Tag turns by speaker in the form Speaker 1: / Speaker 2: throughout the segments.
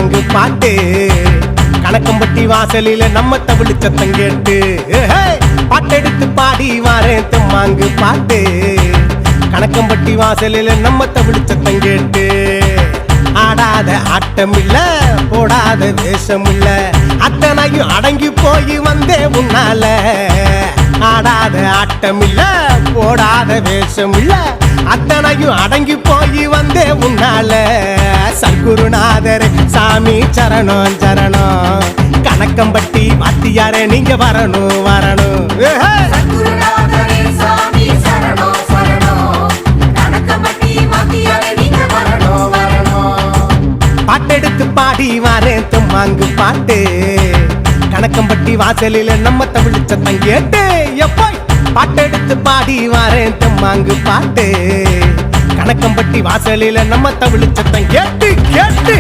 Speaker 1: தெம்மாங்கு பாட்டு கணக்கம்பட்டி வாசலில நம்ம தமிழ் சத்தம் கேட்டு பாட்டெடுத்து பாடி வாரேன் தெம்மாங்கு பாட்டு கணக்கம்பட்டி வாசலில நம்ம தமிழ் சத்தம் கேட்டு ஆடாத ஆட்டம் இல்ல போடாத வேஷம் இல்ல அத்தனையும் அடங்கி போய் வந்தே உன்னால ஆடாத ஆட்டம் இல்ல போடாத வேஷம் இல்ல அத்தனையும் அடங்கி போய் வந்தே உன்னால சர்க்குருநாதர் சாமி சரணம் சரணம் கணக்கம்பட்டி வாத்தியாரே நீங்க வரணும் வரணும் பாட்டெடுத்து பாடி வாரேன் தெம்மாங்கு பாட்டு கணக்கம்பட்டி வாசலில நம்ம தமிழ் சத்தம் கேட்டு எப்போ பாட்டெடுத்து பாடி வாரேன் தெம்மாங்கு பாட்டு கணக்கம்பட்டி வாசலில நம்ம தமிழ் சத்தம் கேட்டு கேட்டு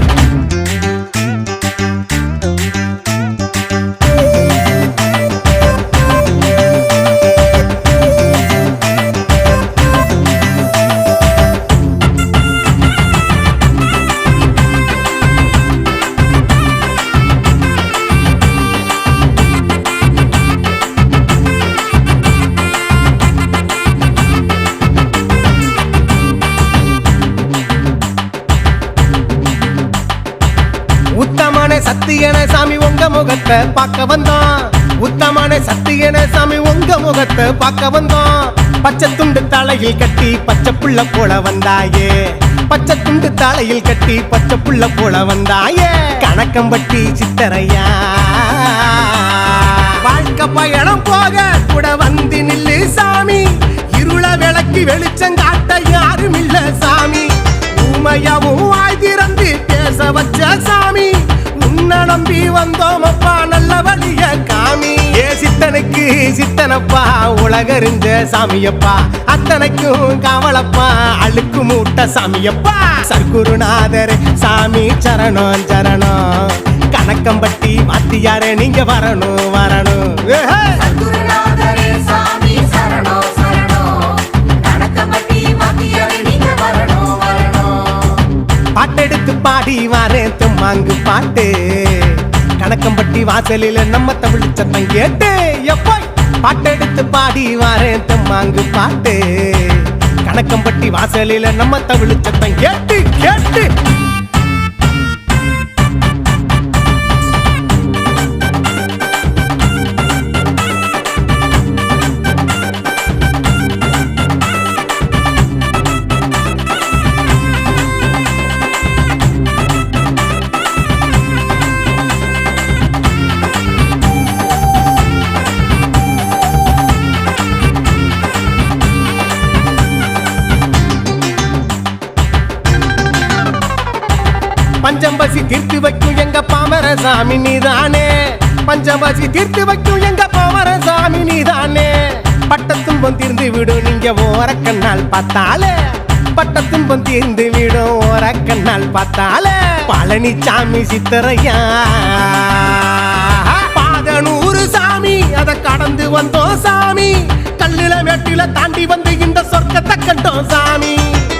Speaker 1: உத்தமான சத்தியன சாமி உங்க முகத்தை பார்க்க வந்தான் உத்தமான சத்தியன சாமி உங்க முகத்தை பார்க்க வந்தான் பச்சை துண்டு தலையில் கட்டி பச்சை புள்ள போல வந்தாயே பச்சை துண்டு தலையில் கட்டி பச்சை புள்ள போல வந்தாயே கணக்கம்பட்டி சித்தரையா வாழ்க்கை பயணம் போக கூட வந்து நில்லு சாமி இருள விளக்கி வெளிச்சம் காட்ட யாரும் இல்ல சாமி ஊமையாவும் வாய் திறந்து பேச வச்ச சாமி உன்னை நம்பி வந்தோம் அப்பா நல்ல வழிய காமி ஏ சித்தனுக்கு சித்தனப்பா உலகறிஞ்ச சாமியப்பா அத்தனைக்கும் காவலப்பா அழுக்கு மூட்ட சாமியப்பா சர்க்குருநாதர் சாமி சரணம் சரணம் கணக்கம்பட்டி வாத்தியாரே நீங்க வரணும் வரணும் பாட்டெடுத்து பாடி வாரேன் தெம்மாங்கு பாட்டு கணக்கம்பட்டி வாசலில நம்ம தமிழ் சத்தம் கேட்டு எப்போ பாட்டெடுத்து பாடி வாரேன் தெம்மாங்கு பாட்டு கணக்கம்பட்டி வாசலில நம்ம தமிழ் சத்தம் கேட்டு கேட்டு பஞ்சம்பசி தீர்த்து வைக்கும் எங்க பாமர சாமி நீதானே பஞ்சம்பசி தீர்த்து வைக்கும் எங்க பாமர சாமி நீதானே பட்டத்துன்பம் தீர்ந்து விடும் நீங்க ஓரக்கண்ணால் பார்த்தாலே பட்டத்துன்பம் தீர்ந்து விடும் ஓரக்கண்ணால் பார்த்தாலே பழனிசாமி சித்தரையா பாதனூறு சாமி அதை கடந்து வந்தோம் சாமி கல்லுல வெட்டில தாண்டி வந்து இந்த சொர்க்கத்தை கண்டோம் சாமி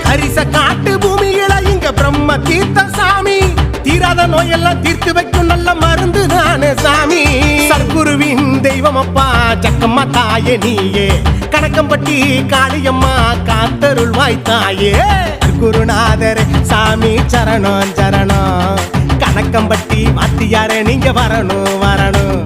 Speaker 1: ஹரிச காட்டு பூமியில இங்க பிரம்ம தீர்த்த சாமி தீராத நோயெல்லாம் தீர்த்து வைக்கும் நல்ல மருந்து தானே சாமி சர்க்குருவின் தெய்வம் அப்பா ஜக்கம்மா தாயே நீயே கணக்கம்பட்டி காளியம்மா காத்தருள் வாய்த்தாயே குருநாதர் சாமி சரணம் சரணம் கணக்கம்பட்டி வாத்தியாரே நீங்க வரணும் வரணும்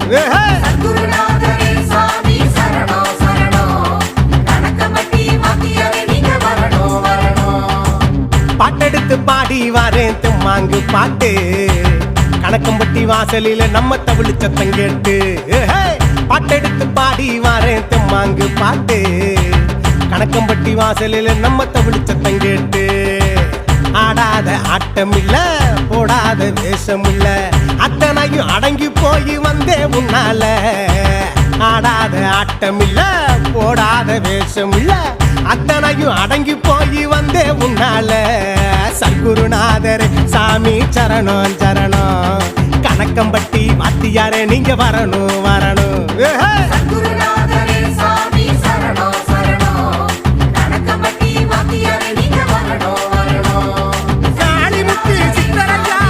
Speaker 1: பாட்டெடுத்து பாடி வாரேன் தெம்மாங்கு பாட்டு கணக்கம்பட்டி வாசலில நம்ம தமிழ் சத்தம் கேட்டு பாட்டெடுத்து பாடி வாரேன் தெம்மாங்கு பாட்டு கணக்கம்பட்டி வாசலில நம்ம தமிழ் சத்தம் கேட்டு ஆடாத ஆட்டம் இல்ல போடாத வேஷம் இல்ல அத்தனையும் அடங்கி போய் வந்தே உன்னால ஆடாத ஆட்டம் இல்ல போடாத வேஷம் இல்ல அத்தனையும் அடங்கி போய் வந்தே உன்னால சர்க்குருநாதர் சாமி சரணம் சரணம் கணக்கம்பட்டி வாத்தியாரே நீங்க வரணும் வரணும் காளிமுத்து சித்தரையா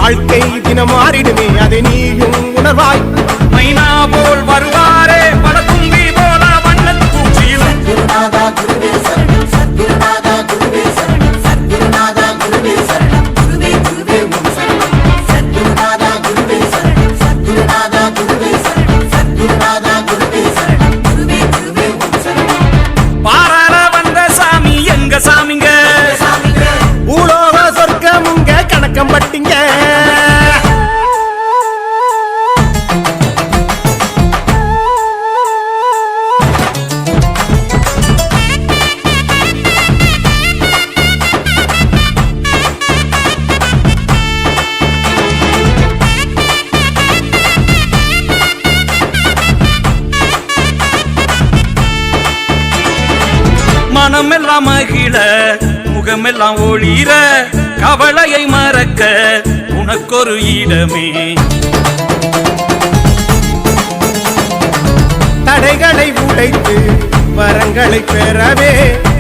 Speaker 1: வாழ்க்கை தினம் மாறிடுமே அதை நீயும் உணர்வாய்.
Speaker 2: மைனா போல் வருவாரே பல தும்பி போல வண்ணத் பூச்சியில்.
Speaker 3: சத்குருநாதா குருவே சரணம், சத்குருநாதா குருவே சரணம், சத்குருநாதா குருவே சரணம், குருவே குருவே ஓம் சரணம். சத்குருநாதா குருவே சரணம், சத்குருநாதா குருவே சரணம், சத்குருநாதா குருவே சரணம், குருவே குருவே ஓம் சரணம்.
Speaker 2: பாராள வந்த சாமி எங்க சாமிங்க,
Speaker 1: பூலோக சொர்க்கமுங்க கணக்கம் பட்டிங்க.
Speaker 2: மனமெல்லாம் மகிழ முகமெல்லாம் ஒளிர கவலையை மறக்க உனக்கொரு இடமே.
Speaker 1: தடைகளை உடைத்து வரங்களை பெறவே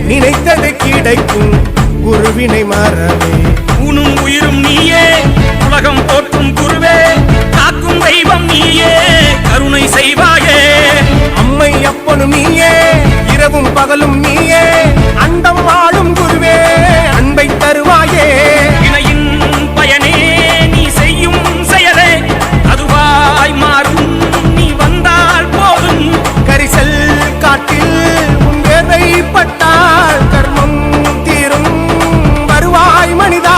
Speaker 1: நினைத்தது கிடைக்கும் குருவினை மறவே.
Speaker 2: உனும் உயிரும் நீயே உலகம் போற்றும் குருவே, காக்கும் தெய்வம் நீயே கருணை செய்வாயே.
Speaker 1: அம்மை அப்பனும் நீயே இரவும் பகலும் நீயே அண்டம் வாழும் குருவே அன்பை தருவாயே.
Speaker 2: இணையின் பயனே நீ செய்யும் செயலே அதுவாய் மாறும், நீ வந்தால் போதும்.
Speaker 1: கரிசல் காட்டில் உன் வேதை பட்டால் கர்மம் தீரும் வருவாய் மனிதா.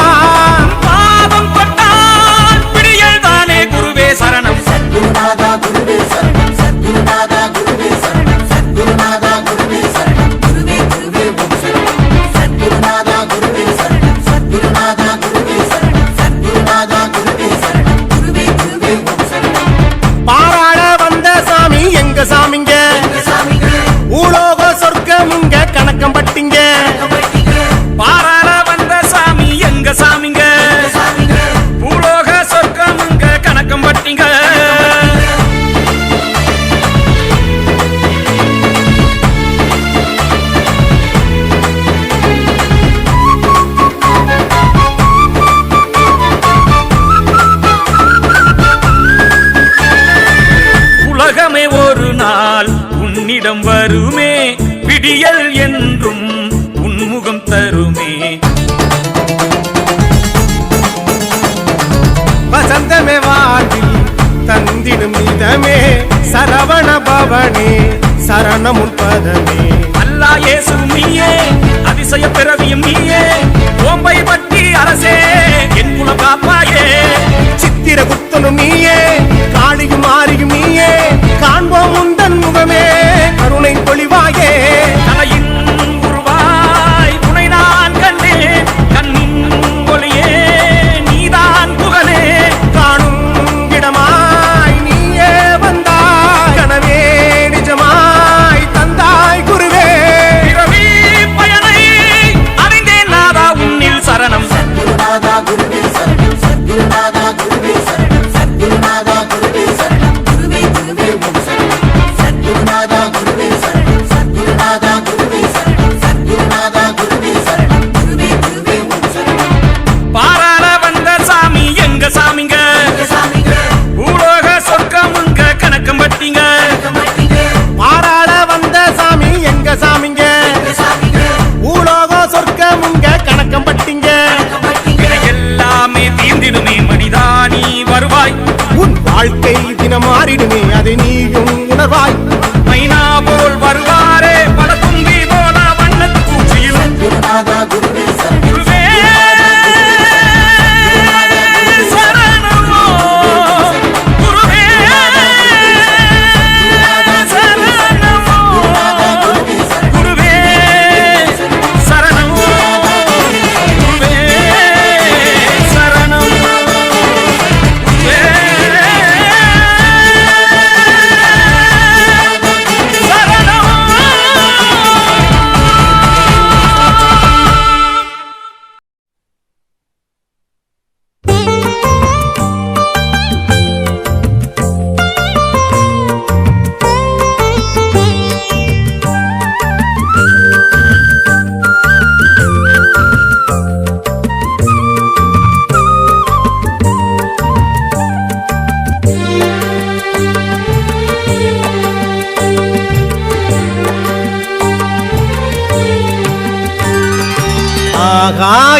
Speaker 2: பாவம் பட்டால் பிடியல் தானே குருவே சரணம்.
Speaker 3: சத்குருநாதா குருவே சரணம், சத்குருநாதா குருவே சரணம், சத்குருநாதா குருவே சரணம், குருவே குருவே ஓம் சரணம். சத்குருநாதா குருவே சரணம், சத்குருநாதா குருவே சரணம், சத்குருநாதா குருவே சரணம், குருவே குருவே ஓம் சரணம்.
Speaker 1: பாராள வந்த சாமி எங்க சாமிங்க, பூலோக சொர்க்கமுங்க கணக்கம் பட்டிங்க.
Speaker 2: பாராள வந்த சாமி எங்க சாமிங்க, பூலோக சொர்க்கமுங்க கணக்கம் பட்டிங்க. உலகமே ஒரு நாள் உன்னிடம் வருமே, விடியல் என்றும் உன்முகம் தருமே.
Speaker 1: வசந்தமே வாழ்வில் தந்திடும் இதமே சரவண பவனே சரணமுன் பதமே.
Speaker 2: அல்லா இயேசு நீயே அதிசய பிறவியும் நீயே, ஓம்பை பட்டி அரசே என் குலம் காப்பாயே.
Speaker 1: சித்திர குத்தனும் நீயே காளியும் மாறியும் நீயே காண்போம் உந்தன் முகமே கருணை பொழிவாயே.
Speaker 2: தலையின் உருவாய் உனை நான் கண்டேன், கண்ணின் ஒளியே நீதான் புகழே.
Speaker 1: காணும் இடமாய் நீயே வந்தாய் கனவே நிஜமாய் தந்தாய் குருவே.
Speaker 2: பிறவி பயனை அறிந்தேன் நாதா உன்னில் சரணம்.
Speaker 3: சத்குருநாதா குருவே சரணம், சத்குருநாதா குருவே சரணம், சத்குருநாதா குருவே சரணம், குருவே குருவே ஓம் சரணம். சத்குருநாதா குருவே சரணம், சத்குருநாதா குருவே சரணம், சத்குருநாதா குருவே சரணம், குருவே குருவே ஓம் சரணம்.
Speaker 2: பாராள வந்த சாமி எங்க சாமிங்க, பூலோக சொர்க்கமுங்க கணக்கம் பட்டிங்க.
Speaker 1: பாராள வந்த சாமி எங்க சாமிங்க, பூலோக சொர்க்கமுங்க கணக்கம் பட்டிங்க.
Speaker 2: எல்லாமே தீர்ந்திடுமே மனிதா நீ வருவாய்.
Speaker 1: உன் வாழ்க்கை தினம் மாறிடுமே அதை நீயும் உணர்வாய்.
Speaker 2: மைனா போல் வருவாரே பல தும்பி போல வண்ணத் பூச்சியில்.
Speaker 3: சத்குருநாதா குருவே சரணம்,
Speaker 2: குருவே சரணமோ, குருவே சரணமோ, குருவே சரணமோ, குருவே சரணமோ, குருவே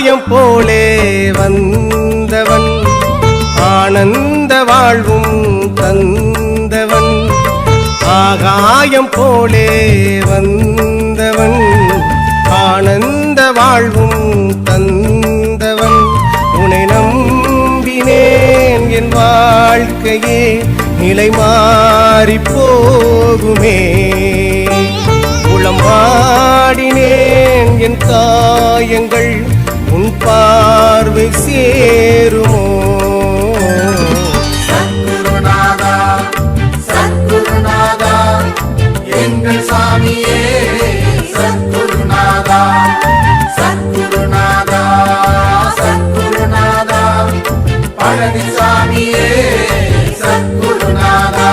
Speaker 1: ஆகாயம் போலே வந்தவன் ஆனந்த வாழ்வும் தந்தவன் ஆகாயம் போலே வந்தவன் ஆனந்த வாழ்வும் தந்தவன் உன்னை நம்பினேன் என் வாழ்க்கையே நிலை மாறி போகுமே உளம் வாடினேன் என் காயங்கள் உன் பார்வை சேருமோ
Speaker 3: சத்குருநாதா சத்குருநாதா எங்கள் சாமியே சத்குருநாதா சத்குருநாதா சத்குருநாதா பழனிசாமியே சத்குருநாதா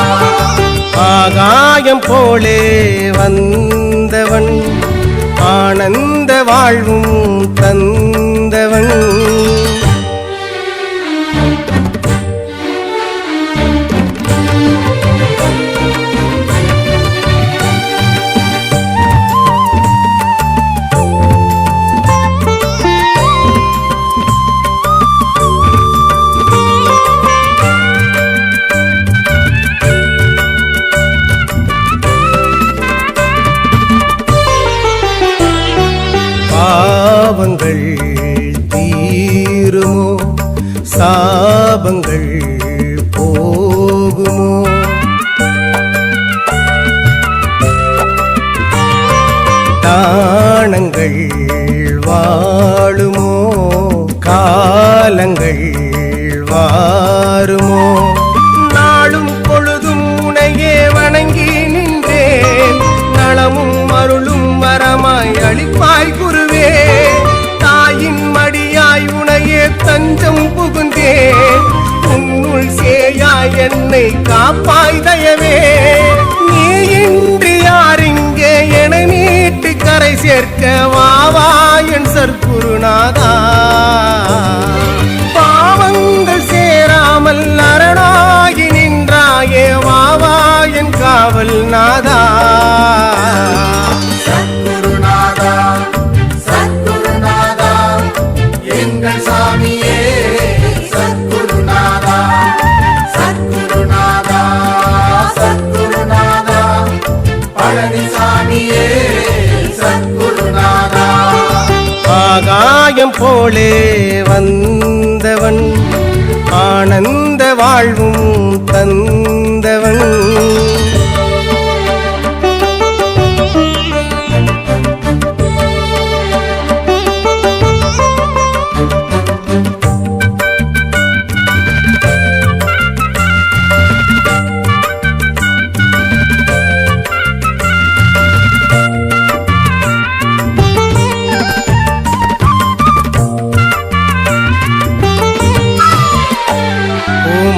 Speaker 1: ஆகாயம் போலே வந்தவன் ஆனந்த வாழ்வும் தந்தவன் பாவங்கள் தீருமோ சாபங்கள் போகுமோ தானங்கள் வாழுமோ காலங்கள் வாருமோ நாளும் பொழுதும் உனையே வணங்கி நின்றேன் நலமும் அருளும் வரமாய் அளிப்பாய் குருவே தாயின் மடியாய் உனையே தஞ்சம் புகுந்தேன் உன்னுள் சேயாய் என்னை காப்பாய் தயவே நீ இன்றி யாரிங்கே என நீட்டு கரை சேர்க்க வாவா என் சற்குருநாதா பாவங்கள் சேராமல் அரணாகி நின்றாயே வாவா என் காவல் நாதா
Speaker 3: சத்குருநாதா சத்குருநாதா எங்கள் சாமியே சத்குருநாதா சத்குருநாதா சத்குருநாதா பழனிசாமியே சத்குருநாதா
Speaker 1: ஆகாயம் போலே வந்தவன் ஆனந்த வாழ்வும் தந்தவன்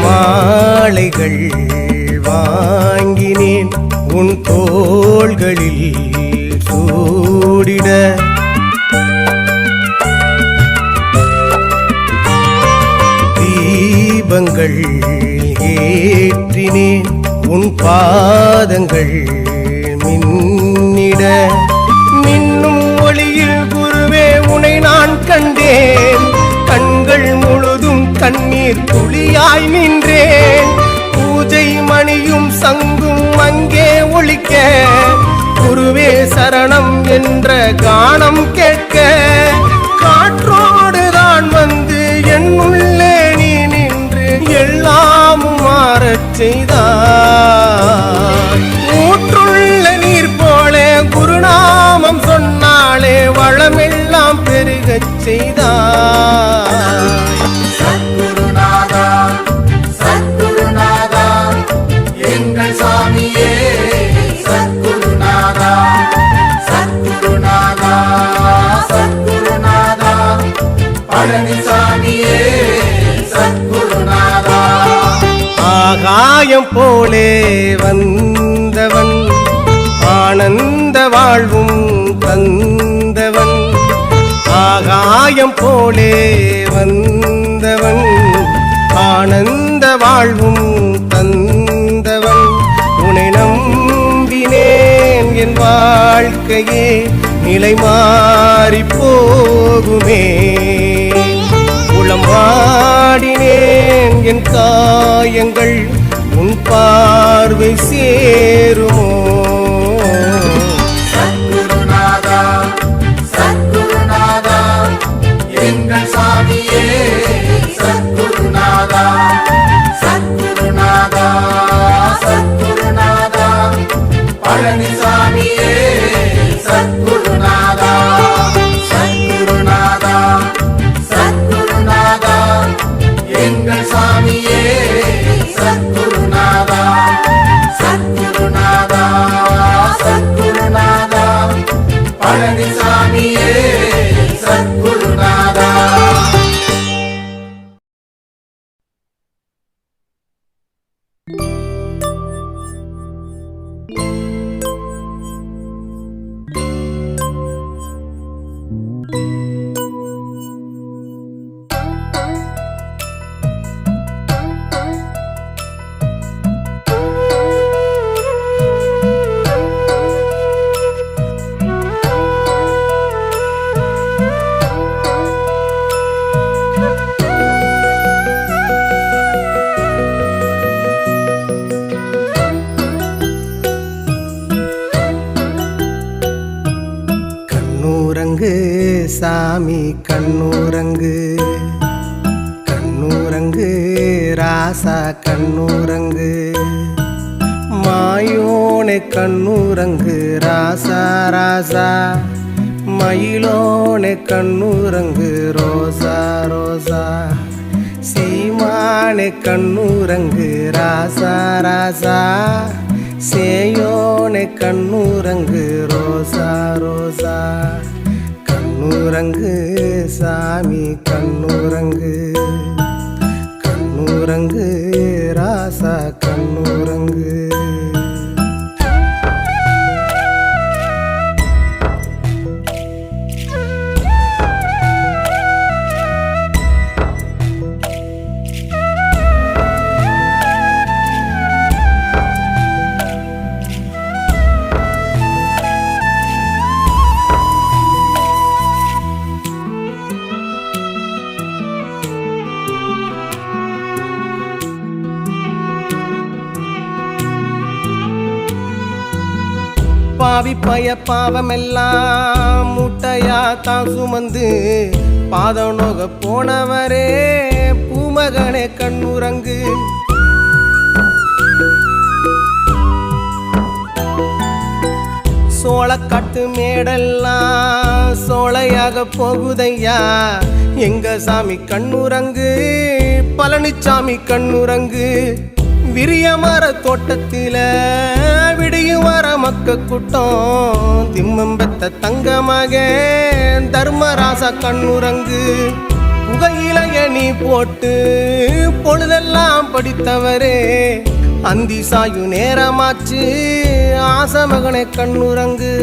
Speaker 1: மாலைகள் வாங்கினேன் உன் தோள்களில் சூடிட தீபங்கள் ஏற்றினேன் உன் பாதங்கள் மின்னிட மின்னும் ஒளியில் குருவே உனை நான் கண்டேன் கண்கள் முழுதும் கண்ணீர் துளியாய் நின்றேன் பூஜை மணியும் சங்கும் அங்கே ஒலிக்க குருவே சரணம் என்ற கானம் கேட்க காற்றோடு தான் வந்து என் உள்ளே நீ நின்று எல்லாமும் மாறச் செய்தாய் ஊற்றுள்ள நீர் போல குருநாமம் சொன்னாலே வளமெல்லாம் பெருகச் செய்தாய்
Speaker 3: சத்குருநாதா சத்குருநாதா எங்கள் சாமியே சத்குருநாதா சத்குருநாதா சத்குருநாதா பழனிசாமியே சத்குருநாதா
Speaker 1: ஆகாயம் போலே வந்தவன் ஆனந்த வாழ்வும் தந்தவன் ஆகாயம் போலே வந்தவன் ஆனந்த வாழ்வும் தந்தவன் உன்னை நம்பினேன் என் வாழ்க்கையே நிலை மாறி போகுமே. உளம் வாடினேன் என் காயங்கள் உன் பார்வை சேருமோ.
Speaker 3: சத்குருநாதா சத்குருநாதா எங்கள் சாமியே சத்குருநாதா சத்குருநாதா சத்குருநாதா பழனிசாமியே சத்குருநாதா சத்குருநாதா சத்குருநாதா எங்கள் சாமியே சத்குருநாதா சத்குருநாதா சத்குருநாதா பழனிசாமியே சத்குருநாதா.
Speaker 1: கண்ணூரங்கு சாமி கண்ணூரங்கு, கண்ணூரங்கு ராசா கண்ணூரங்கு, மாயோனே கண்ணூரங்கு ராசா ராசா, மயிலோனே கண்ணூரங்கு ரோசா ரோசா, சீமானே கண்ணூரங்கு ராசா ராசா, சேயோனே கண்ணூரங்கு ரோசா ரோசா. கண்ணூரங்கு சாமி கண்ணூரங்கு, கண்ணூரங்கு ராசா கண்ணூரங்கு. பாவி பய பாவமெல்லாம் முட்டையா தான் சுமந்து பாதநோக போனவரே பூமகனே கண்ணுரங்கு. சோளக்காட்டு மேடெல்லாம் சோலையாக போகுதையா எங்க சாமி கண்ணுரங்கு, பழனிசாமி கண்ணுரங்கு. விரியமர தோட்டத்தில விடியும் வர மக்க கூட்டம், திம்மம் பெத்த தங்கமாக தர்மராசா கண்ணுரங்கு. புகையிலைய நீ போட்டு பொழுதெல்லாம் படித்தவரே, அந்தி சாயு நேரமாச்சு ஆசமகனே கண்ணுரங்கு.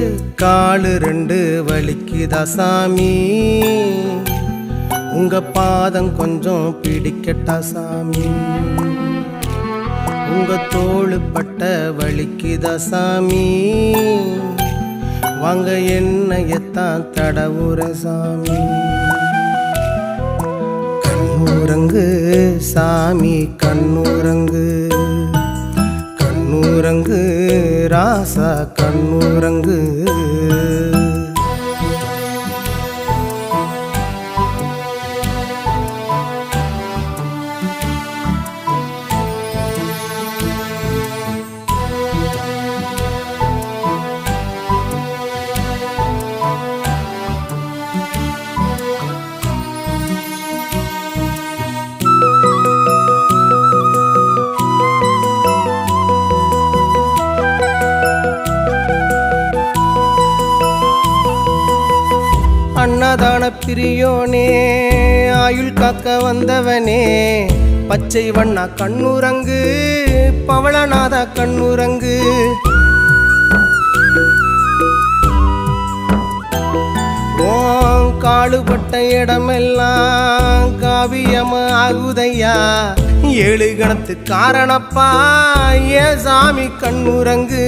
Speaker 1: காலு ரெண்டு வலிக்குதா சாமி, உங்க பாதம் கொஞ்சம் பிடிக்கட்டா சாமி, உங்க தோளு பட்ட வலிக்குதா சாமி, வாங்க என்னையத்தான் தடவுற சாமி. கண்ணூரங்கு சாமி கண்ணூரங்கு, கண்ணூரங்கு ராசா கண்ணூரங்கு. அன்னதான பிரியோனே ஆயுள் காக்க வந்தவனே, பச்சை வண்ணா கண்ணுரங்கு பவளநாதா கண்ணுரங்கு. காடுபட்ட இடமெல்லாம் காவியம ஆகுதையா, ஏழு கணத்து காரணப்பா ஏ சாமி கண்ணுரங்கு.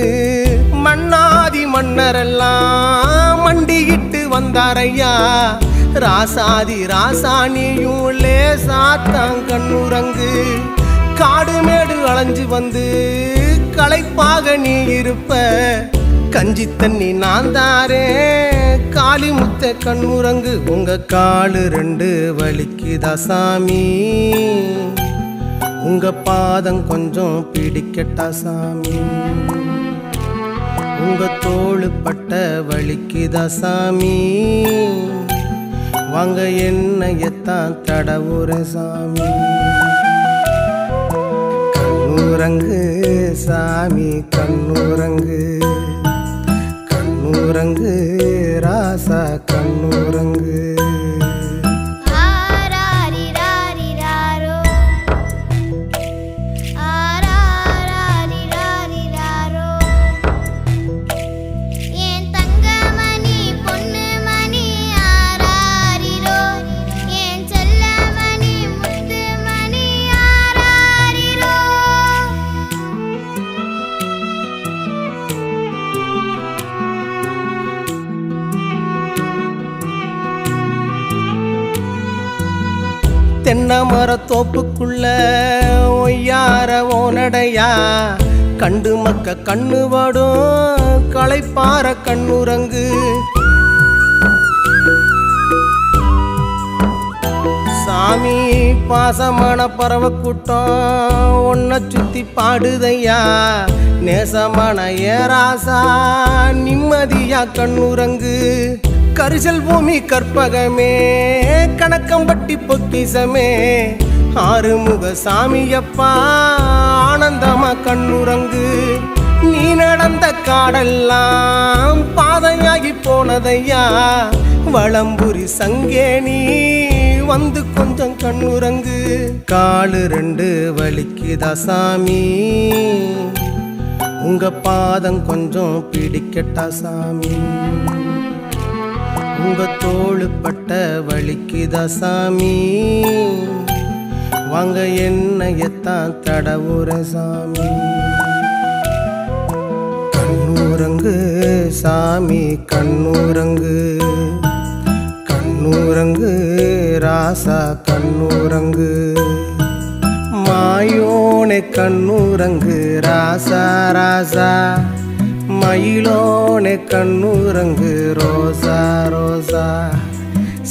Speaker 1: மன்னாதி மன்னரெல்லாம் மண்டியிட்டு வந்தாரையா ராசாதி ராசானியும் லேசாத்தான் கண்ணுறங்கு காடு மேடு அலைஞ்சு வந்து களைப்பாக நீ இருப்ப கஞ்சி தண்ணி நான் தாரே காளி முத்த கண்ணுறங்கு உங்க காலு ரெண்டு வலிக்குதா சாமி உங்க பாதம் கொஞ்சம் பிடிக்கட்டா சாமி உங்க தோளு பட்ட வலிக்குதா சாமி வாங்க என்னையத்தான் தடவுற சாமி கண்ணுறங்கு சாமி கண்ணுறங்கு கண்ணுறங்கு ராசா கண்ணுறங்கு தென்னமர தோப்புக்குள்ள ஒய்யார ஓனடையா கண்டு மக்க கண்ணு வாடும் களைப்பார கண்ணுறங்கு சாமி பாசமான பறவை கூட்டம் ஒன்ன சுத்தி பாடுதையா நேசமான ஏராசா நிம்மதியா கண்ணுறங்கு கரிசல் பூமி கற்பகமே கணக்கம்பட்டி பொக்கிசமே ஆறுமுக சாமியப்பா ஆனந்தமா கண்ணுறங்கு நீ நடந்த காடெல்லாம் பாதையாகி போனதையா வளம்புரி சங்கேணி வந்து கொஞ்சம் கண்ணுறங்கு காலு ரெண்டு வலிக்குதா சாமி உங்க பாதம் கொஞ்சம் பிடிக்கட்டா சாமி உங்க தோளு பட்ட வலிக்குதா சாமி வாங்க என்னையத்தான் தடவுற சாமி கண்ணுறங்கு சாமி கண்ணுறங்கு கண்ணுறங்கு ராசா கண்ணுறங்கு மாயோனே கண்ணுறங்கு ராசா ராசா மயிலோனே கண்ணுறங்கு ரோசா ரோசா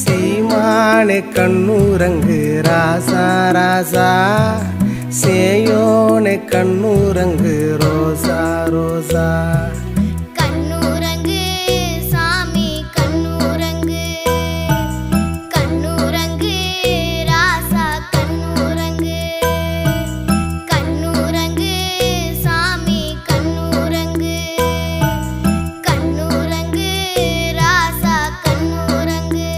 Speaker 1: சீமானே கண்ணுறங்கு ராசா ராசா சேயோனே கண்ணுறங்கு ரோசா ரோசா
Speaker 4: கண்ணுறங்கு சாமி கண்ணுறங்கு கண்ணுறங்கு ராசா கண்ணுறங்கு கண்ணுறங்கு சாமி கண்ணுறங்கு கண்ணுறங்கு ராசா கண்ணுறங்கு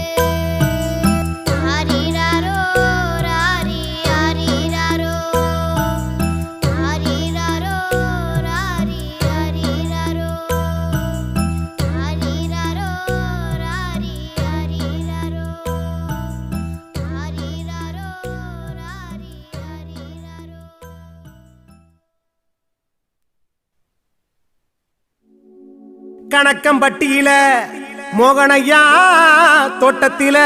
Speaker 4: ஆரிராரோ ராரி ஆரிராரோ ஆரிராரோ ராரி ஆரிராரோ ஆரிராரோ ராரி ஆரிராரோ ஆரிராரோ ராரி ஆரிராரோ.
Speaker 1: கணக்கம்பட்டியில மோகனையா தோட்டத்தில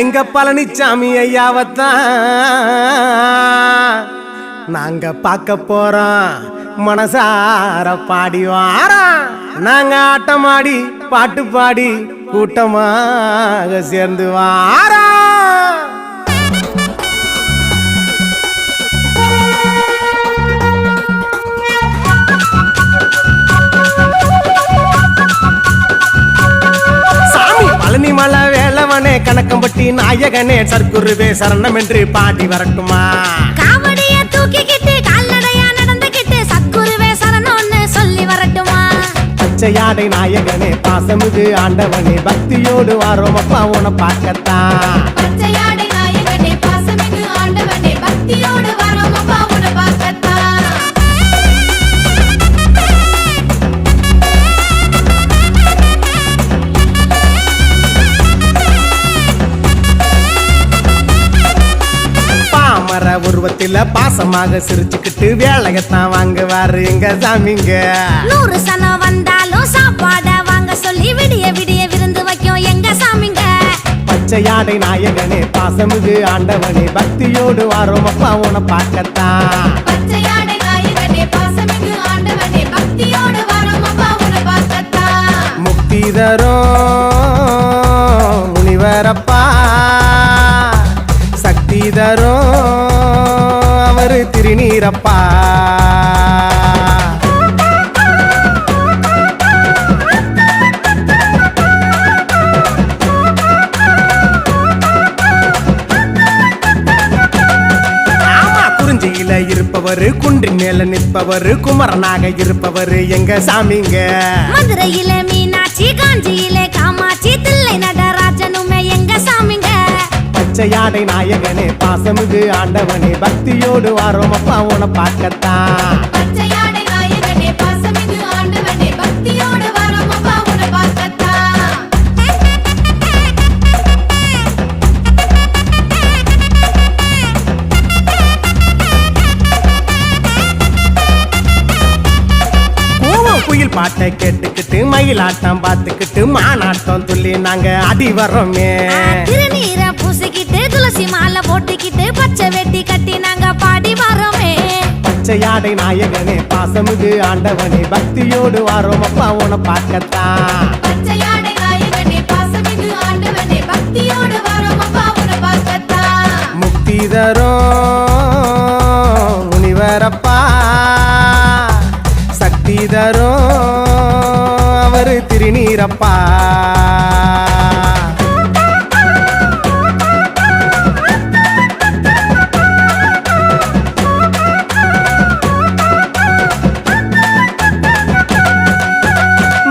Speaker 1: எங்க பழனிச்சாமி ஐயாவத்தான் நாங்க பார்க்க போறோம் மனசார பாடி வாரோம் நாங்க ஆட்டமாடி பாட்டு பாடி கூட்டமாக சேர்ந்து வாரோம் பழனி மலை வேலவனே கணக்கம்பட்டி நாயகனே சர்க்குருவே சரணம் என்று பாடி வரட்டுமா
Speaker 4: காவடிய தூக்கிக்கிட்டு கால்நடையா நடந்துக்கிட்டு சத்குருவே சரணம்னு சொல்லி வரட்டுமா
Speaker 1: பச்சையாடை நாயகனே பாசமிகு ஆண்டவனே பக்தியோடு வாரோம் அப்பா உன பார்க்கத்தான்
Speaker 4: பச்சையாடை நாயகனே பாசமிகு ஆண்டவனே பக்தியோடு வரோம் அப்பா உன்னை பார்க்கத்தான்.
Speaker 1: பாமர உருவ பருவத்தில பாசமாக சிரிச்சுக்கிட்டு வேலையத்தான் வாங்குவாரு எங்க சாமிங்க.
Speaker 5: 100 சனம் வந்தாலும் சாப்பாட வாங்க சொல்லி விடிய விடிய விருந்து வைக்கும் எங்க சாமிங்க.
Speaker 1: பச்சையாடை நாயகனே பாசமிகு ஆண்டவனே பக்தியோடு வாரோம் அப்பா உன பார்க்கத்தான்.
Speaker 4: பச்சையாடை நாயகனே பாசமிகு ஆண்டவனே பக்தியோடு வரோம் அப்பா உன்னை பார்க்கத்தான்.
Speaker 1: முக்தி தரும் முனிவரப்பா சக்தி தரும் அவரு திருநீரப்பா. குறிஞ்சியில இருப்பவரு குன்றின் மேல நிற்பவரு குமரனாக இருப்பவரு எங்க சாமிங்க.
Speaker 5: மதுரையில மீனாட்சி காஞ்சியில காமாட்சி தில்லை நடராஜனுமே எங்க சாமிங்க.
Speaker 1: பச்சையாடை நாயகனே பாசமிகு ஆண்டவனே பக்தியோடு வாரோம் அப்பா உன பார்க்கத்தான்.
Speaker 4: பச்சையாடை நாயகனே பாசமிகு ஆண்டவனே பக்தியோடு வரோம் அப்பா உன்னை பார்க்கத்தான்.
Speaker 1: குயில் பாட்டை கேட்டுக்கிட்டு மயிலாட்டம் பார்த்துக்கிட்டு மானாட்டம் துள்ளி நாங்க அடி வர்றோமே.
Speaker 5: திருநீர பூசிக்கிட்டு துளசி மாலை போட்டுக்கிட்டு பச்சை வெட்டி கட்டி நாங்க பாடி வரோமே.
Speaker 1: பச்சையாடை நாயகனே பாசமிகு ஆண்டவனே பக்தியோடு வாரோம் அப்பா உன பார்க்கத்தான்.
Speaker 4: பச்சையாடை நாயகனே பாசமிகு ஆண்டவனே பக்தியோடு வரோம் அப்பா உன்னை பார்க்கத்தான்.
Speaker 1: முக்தி தரும் முனிவரப்பா சக்தி தரும் அவரு திருநீரப்பா.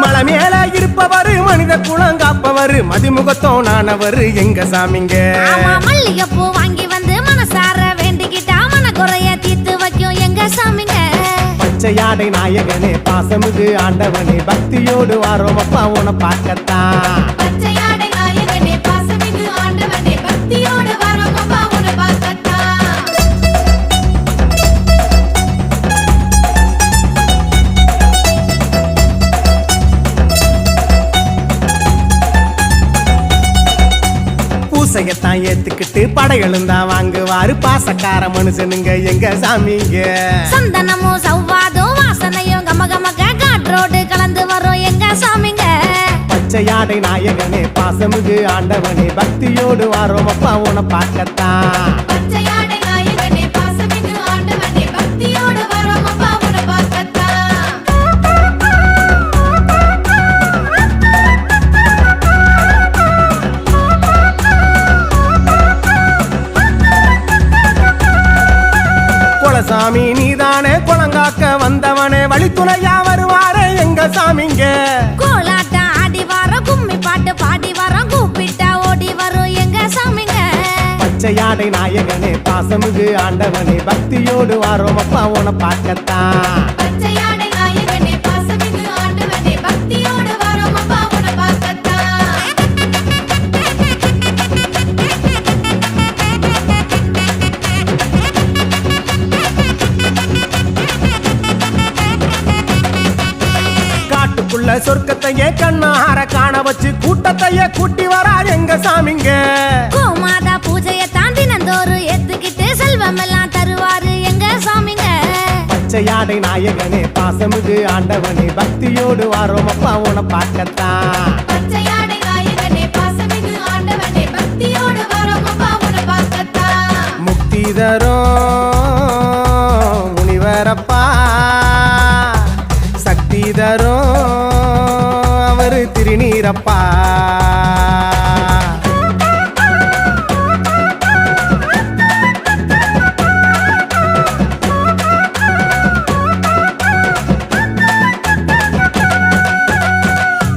Speaker 1: மலை மேல இருப்பவரு மனித குலம் காப்பவரு மதிமுகத்தோனானவரு எங்க சாமிங்க.
Speaker 5: ஆமா மல்லிகைப்பூ வாங்கி வந்து மனசார வேண்டிக்கிட்டா மன குறைய தீர்த்து வைக்கும் எங்க சாமிங்க.
Speaker 1: பச்சையாடை நாயகனே பாசமிகு ஆண்டவனே பக்தியோடு வாரோம் அப்பா உன பார்க்கத்தான்.
Speaker 4: பச்சையாடை நாயகனே பாசமிகு ஆண்டவனே பக்தியோடு வரோம் அப்பா உன்னை பார்க்கத்தான்.
Speaker 1: பூசையத்தான் ஏத்துக்கிட்டு படையெழுந்தான் வாங்குவாரு பாசக்கார மனுஷனுங்க எங்க சாமிங்க.
Speaker 5: சந்தனமும் சவ்வாதும் வாசனையும் கமகமக காற்றோடு கலந்து வரும் எங்க சாமிங்க.
Speaker 1: பச்சையாடை நாயகனே பாசமிகு ஆண்டவனே பக்தியோடு வாரோம் அப்பா உன பார்க்கத்தான்.
Speaker 4: பச்சையாடை நாயகனே பாசமிகு ஆண்டவனே பக்தியோடு வரோம் அப்பா உன்னை பார்க்கத்தான்.
Speaker 1: குலசாமி நீதானே குளங்காக்க வந்தவனே வழித்துணையா வருவாரே எங்க சாமிங்க.
Speaker 5: கோலாட்டம் ஆடி வரோம் கும்மி பாட்டு பாடி வரோம் கூப்பிட்டா ஓடி வரும் எங்க சாமிங்க.
Speaker 1: பச்சையாடை நாயகனே பாசமிகு ஆண்டவனே பக்தியோடு வாரோம் அப்பா உன பார்க்கத்தான்.
Speaker 4: பச்சையாடை நாயகனே பாசமிகு ஆண்டவனே பக்தியோடு வரோம் அப்பா உன்னை பார்க்கத்தான்.
Speaker 1: காட்டுக்குள்ள சொர்க்கத்தையே கண்ணார காண வச்சு கூட்டத்தையே கூட்டி வரா எங்க சாமிங்க.
Speaker 5: கோமாதா பூஜையை தாண்டி நந்தோறு ஏத்துக்கிட்டு செல்வம் எல்லாம் தருவாரு எங்க சாமிங்க.
Speaker 1: பச்சையாடை நாயகனே பாசமிகு ஆண்டவனே பக்தியோடு வாரோம் அப்பா உன பார்க்கத்தான்.
Speaker 4: பச்சையாடை நாயகனே பாசமிகு ஆண்டவனே பக்தியோடு வரோம் அப்பா உன்னை பார்க்கத்தான்.
Speaker 1: முக்தி தரும் முனிவரப்பா சக்தி தரும் அவரு திருநீரப்பா.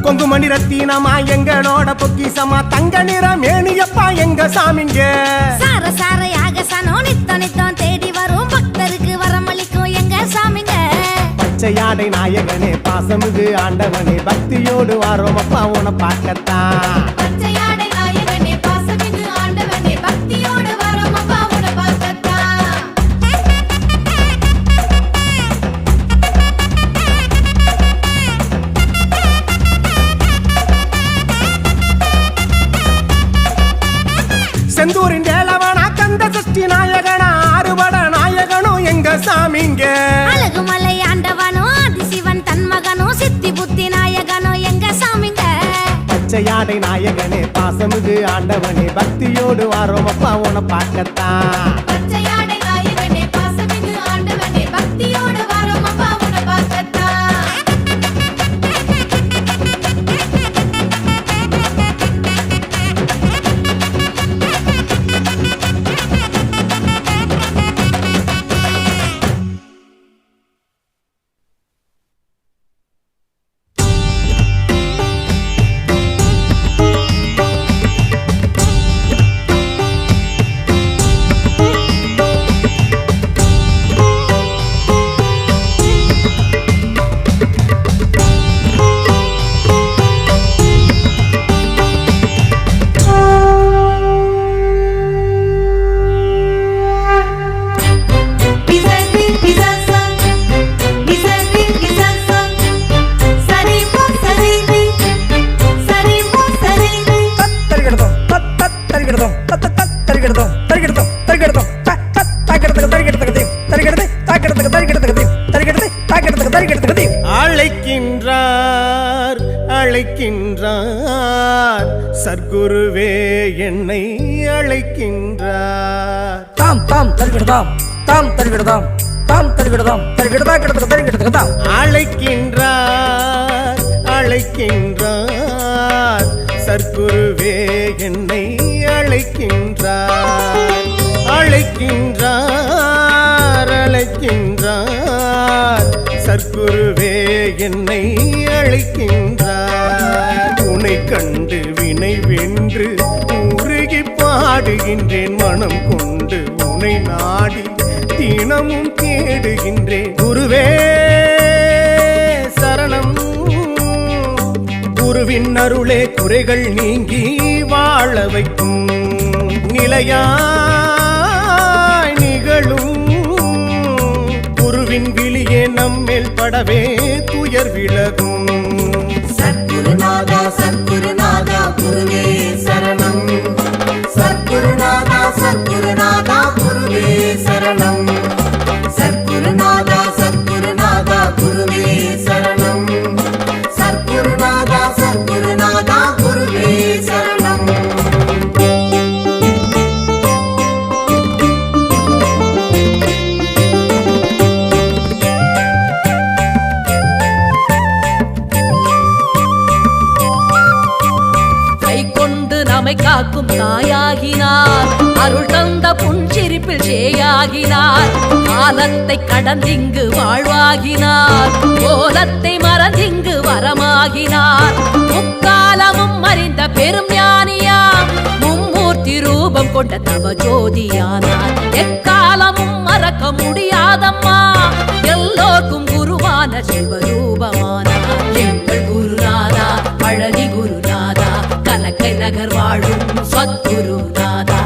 Speaker 1: கொங்குமணி ரத்தினமா எங்களோட பொக்கிசமா தங்க நிறம் மேனியப்பா எங்க சாமிங்க.
Speaker 5: சார சாரையாக சனோ நித்தம் நித்தம் தேடி வரும் பக்தருக்கு வரமளிக்கும் எங்க சாமிங்க.
Speaker 1: பச்சையாடை நாயகனே பாசமிகு ஆண்டவனே பக்தியோடு வாரோம் அப்பா உன பார்க்கத்தான்.
Speaker 4: பச்சையாடை நாயகனே பாசமிகு ஆண்டவனே பக்தியோடு வரோம் அப்பா உன்னை பார்க்கத்தான்.
Speaker 1: திருச்செந்தூரின் வேலவனா கந்த சஷ்டி நாயகனா ஆறுபட நாயகனும் எங்க சாமிங்க
Speaker 5: அழகுமலை ஆண்டவனோ ஆதிசிவன் தன்மகனோ சித்தி புத்தி நாயகனோ எங்க சாமிங்க
Speaker 1: பச்சையாடை நாயகனே பாசமிகு ஆண்டவனே பக்தியோடு வாரோம் அப்பா உன பார்க்கத்தான்
Speaker 4: பச்சையாடை நாயகனே பாசமிகு ஆண்டவனே பக்தியோடு வரோம் அப்பா உன்னை பார்க்கத்தான்
Speaker 1: அழைக்கின்றார் அழைக்கின்றார் சர்க்குருவே என்னை அழைக்கின்றார்
Speaker 6: தாம் தாம் தருகிடதாம் தாம் தருகிடதாம் தாம் தருகிடதாம் தருகிடதா கிடத்துக்கு தருகிடத்துக்குதாம்
Speaker 1: அழைக்கின்றார் அழைக்கின்றார் சர்க்குருவே என்னை அழைக்கின்றார் அழைக்கின்றார் அழைக்கின்றார் சர்க்குருவே என்னை அழைக்கின்றார் உன்னை கண்டு வினை வென்று உருகி பாடுகின்றேன் மனம் கொண்டு உன்னை நாடி தினமும் தேடுகின்றேன் குருவே சரணம் குருவின் அருளே குறைகள் நீங்கி வாழ வைக்கும் நிலையாய் நிகழும் குருவின் விழியே நம்மேல் படவே துயர் விலகும்
Speaker 3: சத்குருநாதா சத்குருநாதா குருவே சரணம் சத்குருநாதா சத்குருநாதா குருவே சரணம் சத்குருநாதா சத்குருநாதா குருவே சரணம் சத்குருநாதா சத்குருநாதா குருவே சரணம்
Speaker 7: நம்மை காக்கும் தாயாகினார் அருள் தந்த புன்சிரிப்பில் சேயாகினார் காலத்தை கடந்திங்கு வாழ்வாகினார் கோலத்தை மறந்திங்கு வரமாகினார் முக்காலமும் அறிந்த பெரும் ஞானியாம் மும்மூர்த்தி ரூபம் கொண்ட தவ ஜோதியானார் எக்காலமும் மறக்க முடியாதம்மா எல்லோருக்கும் குருவான சிவரூபமானார் எங்கள் குருநாதா பழனி குருநாதா கலக்கை நகர் வாழும் சத்குருநாதா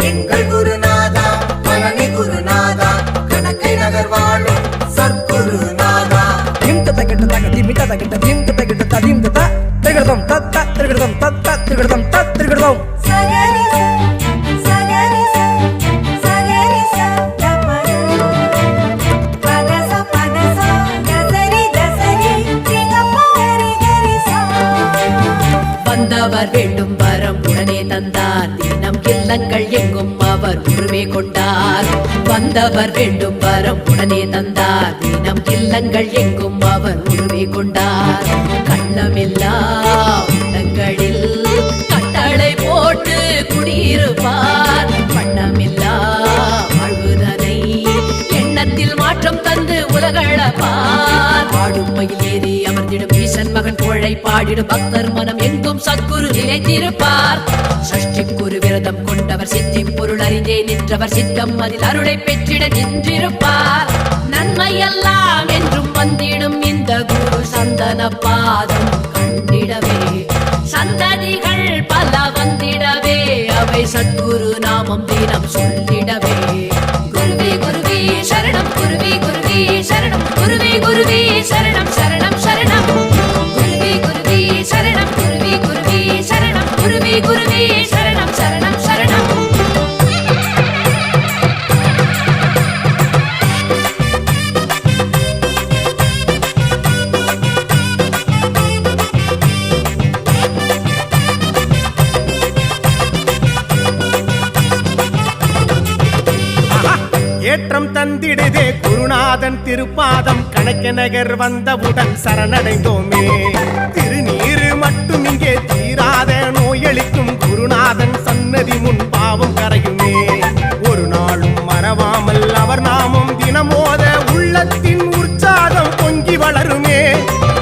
Speaker 3: எங்கள் குருநாதா பழனி குருநாதா கணக்கை நகர் வாழும் சத்குருநாதா
Speaker 6: திம் தத்த கிட்ட தக திமிட்ட தகிட்ட திம் தத்த கிட்ட ததிம் தத்த திரிகிடதம் தத்த திரிகிடதம் தத்த திரிகிடதம் தத் திரிகிடதம்
Speaker 4: சகரிச சகரிச சகரிச பதச பதச கசரி தசரி சிங்கப்பரி கரிசா
Speaker 7: வந்தவர் வேண்டும் வரம் உடனே தந்தார் தினம் இல்லங்கள் எங்கும் அவர் உருவே கொண்டார் வந்தவர் வேண்டும் வரம் உடனே தந்தார் தினம் இல்லங்கள் எங்கும் அவர் உருவே கொண்டார் கள்ளமில்லா உள்ளங்களில் கட்டளை போட்டு குடியிருப்பார் வண்ணமில்லா வாழ்வுதனை எண்ணத்தில் மாற்றம் தந்து உலகளப்பார் ஆடும் மயில் ஏறி அமர்ந்திடும் ஈசன் மகன் புகழை பாடிடும் பக்தர் மனம் எங்கும் சத்குரு நிலைத்திருப்பார் சஷ்டி குரு விரதம் கொண்டவர் சித்தி பொருள் அறிந்தே நின்றவர் சித்தம் அதில் அருளை பெற்றிட நின்றிருப்பார் நன்மை எல்லாம் என்றும் வந்திடும் இந்த குரு சந்தன பாதம் கண்டிடவே சந்ததிகள் பல வந்திடவே அவை சத்குரு நாமம் தினம் சொல்லிடவே குருவே குருவே சரணம் குருவே குருவே சரணம் குருவே குருவே சரணம் சரணம் சரணம் குருவே குருவே சரணம் குருவே குருவே சரணம் குருவே குருவே சரணம் சரணம் சரணம்
Speaker 1: ஏற்றம் தந்திடுதே குருநாதன் திருப்பாதம் கணக்க நகர் வந்தவுடன் சரணடைந்தோமே திருநீரு மட்டும் இங்கே தீராத நோயளிக்கும் குருநாதன் சன்னதி முன் பாவம் கரையுமே ஒரு நாளும் மறவாமல் அவர் நாமம் தினமோத உள்ளத்தின் உற்சாகம் பொங்கி வளருமே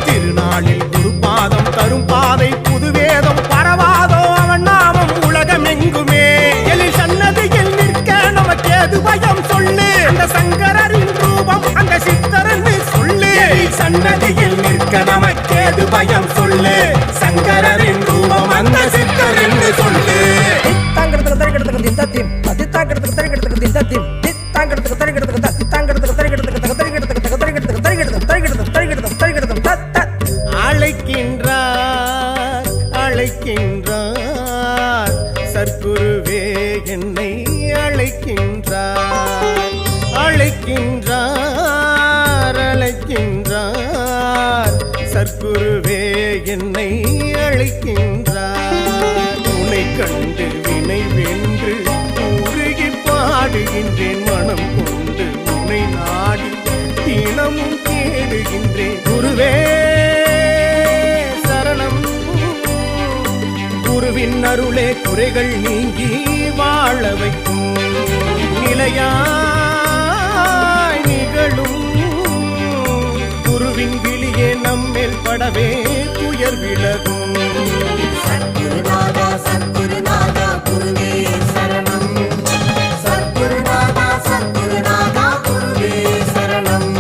Speaker 1: திருநாளில் குருபாதம் தரும் பாதை புதுவேதம் பரவாதோ அவன் நாமம் உலகம் எங்குமே எழில் சன்னதியில் நிற்க நமக்கு எது பயம் சொல்லு அந்த சங்கரரின் ரூபம் அந்த சித்தரன்னு சொல்லு எழில் சன்னதியில் நிற்க நமக்கு எது பயம் சொல்லு சங்கரரின் ரூபம் அந்த சித்தரன்னு சொல்லு
Speaker 6: தாங்கிறதுக்கு தரிக்கிறதுக்கு தத்தியம் தாங்கிறதுக்கு தரிக்கிறதுக்கு தத்தியம் தாங்கிறதுக்கு தரிக்கிறதுக்கு தாங்கிறதுக்கு தரிக்கிறதுக்கு தரிக்கிறதுக்கு தரிக்கிறதுக்கு தரிக்கிறதுக்கு தரிக்கிறதுக்கு தரிக்கிறதுக்கு தரிக்கிறதுக்கு தத்
Speaker 1: அழைக்கின்றார் அழைக்கின்றார் சற்குருவே என்னை அழைக்கின்றார் அழைக்கின்றார் அழைக்கின்றார் சற்குருவே என்னை அழைக்கின்றார் உன்னை கண்டு வினை வென்று உருகி பாடுகின்றேன் மனம் கொண்டு உன்னை நாடி தினமும் தேடுகின்றேன் குருவே சரணம் குருவின் அருளே குறைகள் நீங்கி வாழ வைக்கும் நிலையாய் நிகழும் குருவின் விழியே நம்மேல் படவே துயர் விலகும்
Speaker 3: சத்குருநாதா சத்குருநாதா குருவே சரணம் சத்குருநாதா சத்குருநாதா குருவே சரணம்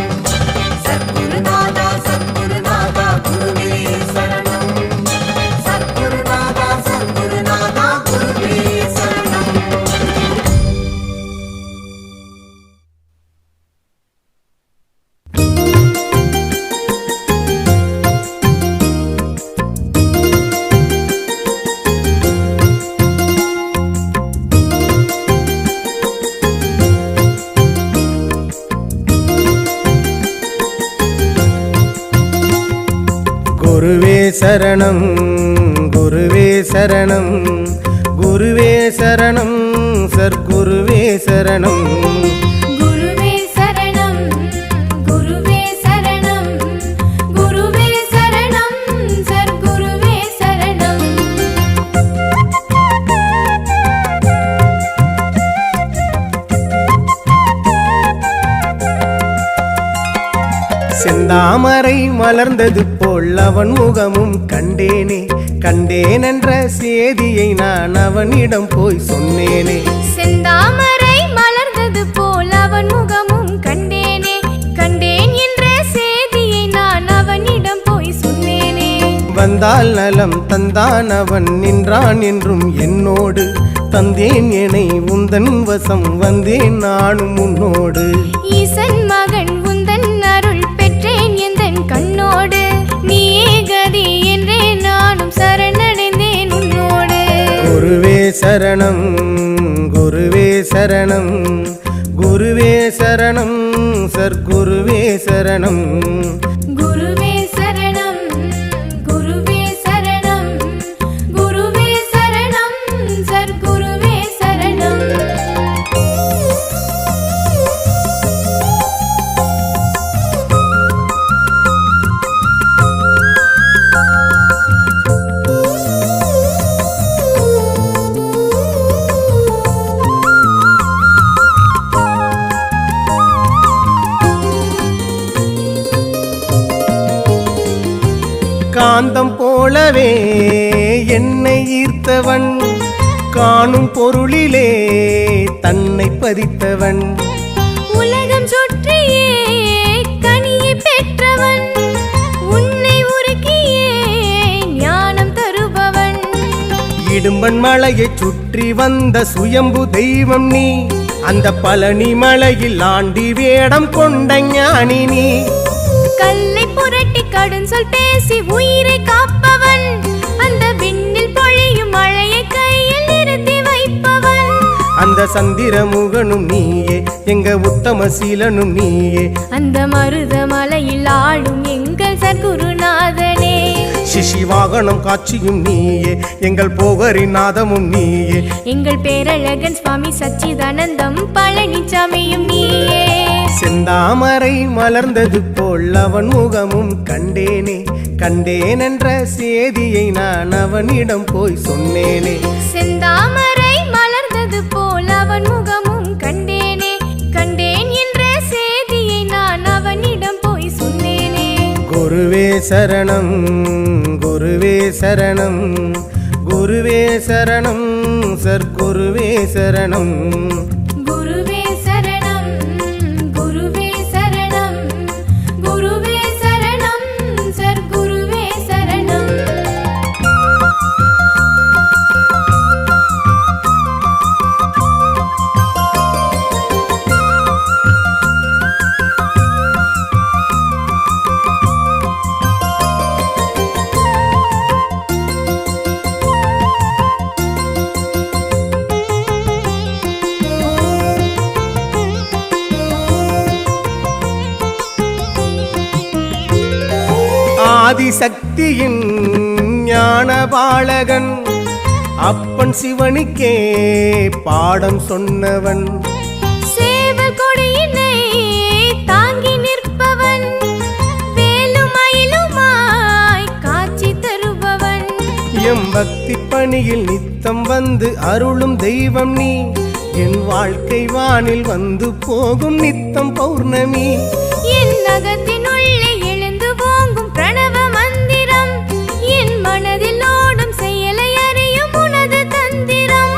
Speaker 3: சத்குருநாதா சத்குருநாதா குருவே சரணம் சத்குருநாதா சத்குருநாதா குருவே சரணம்
Speaker 1: குருவே சரணம் குருவே சரணம் குருவே சரணம் சற்குருவே சரணம்
Speaker 4: குருவே சரணம் குருவே சரணம் குருவே சரணம் சர்க்குருவே சரணம்
Speaker 1: செந்தாமரை மலர்ந்தது போல் அவன் முகமும் கண்டேனே கண்டேன் என்ற சேதியை நான் அவனிடம் போய் சொன்னேனே
Speaker 4: செந்தாமரை மலர்ந்தது போல் அவன் முகமும் கண்டேனே கண்டேன் என்ற செய்தியை நான் அவனிடம் போய் சொன்னேனே
Speaker 1: வந்தால் நலம் தந்தான் அவன் நின்றான் என்றும் என்னோடு தந்தேன் என்னை உந்தன் வசம் வந்தேன் நானும் உன்னோடு
Speaker 4: ஈசன் மகன் உந்தன் அருள் பெற்றேன் எந்தன் கண்ணோடு நீயே கதி என்றே நானும் சரணடைந்தேன் உன்னோடு
Speaker 1: குருவே சரணம் குருவே சரணம் குருவே சரணம் சற்குருவே சரணம்
Speaker 4: குருவே சரணம் குருவே சரணம் குருவே சரணம் சர்க்குருவே சரணம்
Speaker 1: காந்தம் போலவே என்னை ஈர்த்தவன் காணும் பொருளிலே தன்னை பதித்தவன்
Speaker 4: உலகம் சுற்றியே கனியை பெற்றவன் உன்னை உருக்கியே ஞானம் தருபவன்
Speaker 1: இடும்பன் மலையைச் சுற்றி வந்த சுயம்பு தெய்வம் நீ அந்த பழனி மலையில் ஆண்டி வேடம் கொண்ட ஞானி நீ
Speaker 4: கல்லை புரட்டி கடும் சொல் பேசி உயிரை காப்பவன் அந்த விண்ணில் பொழியும் மழையை கையில் நிறுத்தி வைப்பவன்
Speaker 1: அந்த சந்திரமுகனும் நீயே எங்க உத்தம சீலனும் நீயே
Speaker 4: அந்த மருத மலையில் ஆளும் எங்கள் சர்க்குருநாதனே
Speaker 1: சிசி வாகனம் காட்சியும் நீயே, எங்கள் போகரின் நாதமும் நீயே.
Speaker 4: எங்கள் பேரழகன் சுவாமி சச்சிதானந்தம் பழனிசாமியும் நீயே.
Speaker 1: செந்தாமரை மலர்ந்தது போல் அவன் முகமும் கண்டேனே, கண்டேன் என்ற செய்தியை நான் அவனிடம் போய் சொன்னேனே.
Speaker 4: செந்தாமரை மலர்ந்தது போல் அவன் முகமும் கண்டேனே, கண்டேன் என்ற செய்தியை நான் அவனிடம் போய் சொன்னேனே.
Speaker 1: குருவே சரணம், குருவே சரணம், குருவே சரணம், சர்க்குருவே சரணம்.
Speaker 4: குருவே சரணம், குருவே சரணம், குருவே சரணம், சர்க்குருவே சரணம்.
Speaker 1: ஆதிசக்தியின் ஞான பாலகன், அப்பன் சிவனுக்கே பாடம் சொன்னவன்.
Speaker 4: சேவல் கொடியினை தாங்கி நிற்பவன், வேலும் மயிலுமாய் காட்சி தருபவன்.
Speaker 1: எம் பக்தி பணியில் நித்தம் வந்து அருளும் தெய்வம் நீ, என் வாழ்க்கை வானில் வந்து போகும் நித்தம் பௌர்ணமி.
Speaker 4: என் நகத்தினுள்ளே எழுந்து ஓங்கும் பிரணவ மந்திரம், என் மனதில் ஓடும் செயலை அறியும் உனது தந்திரம்.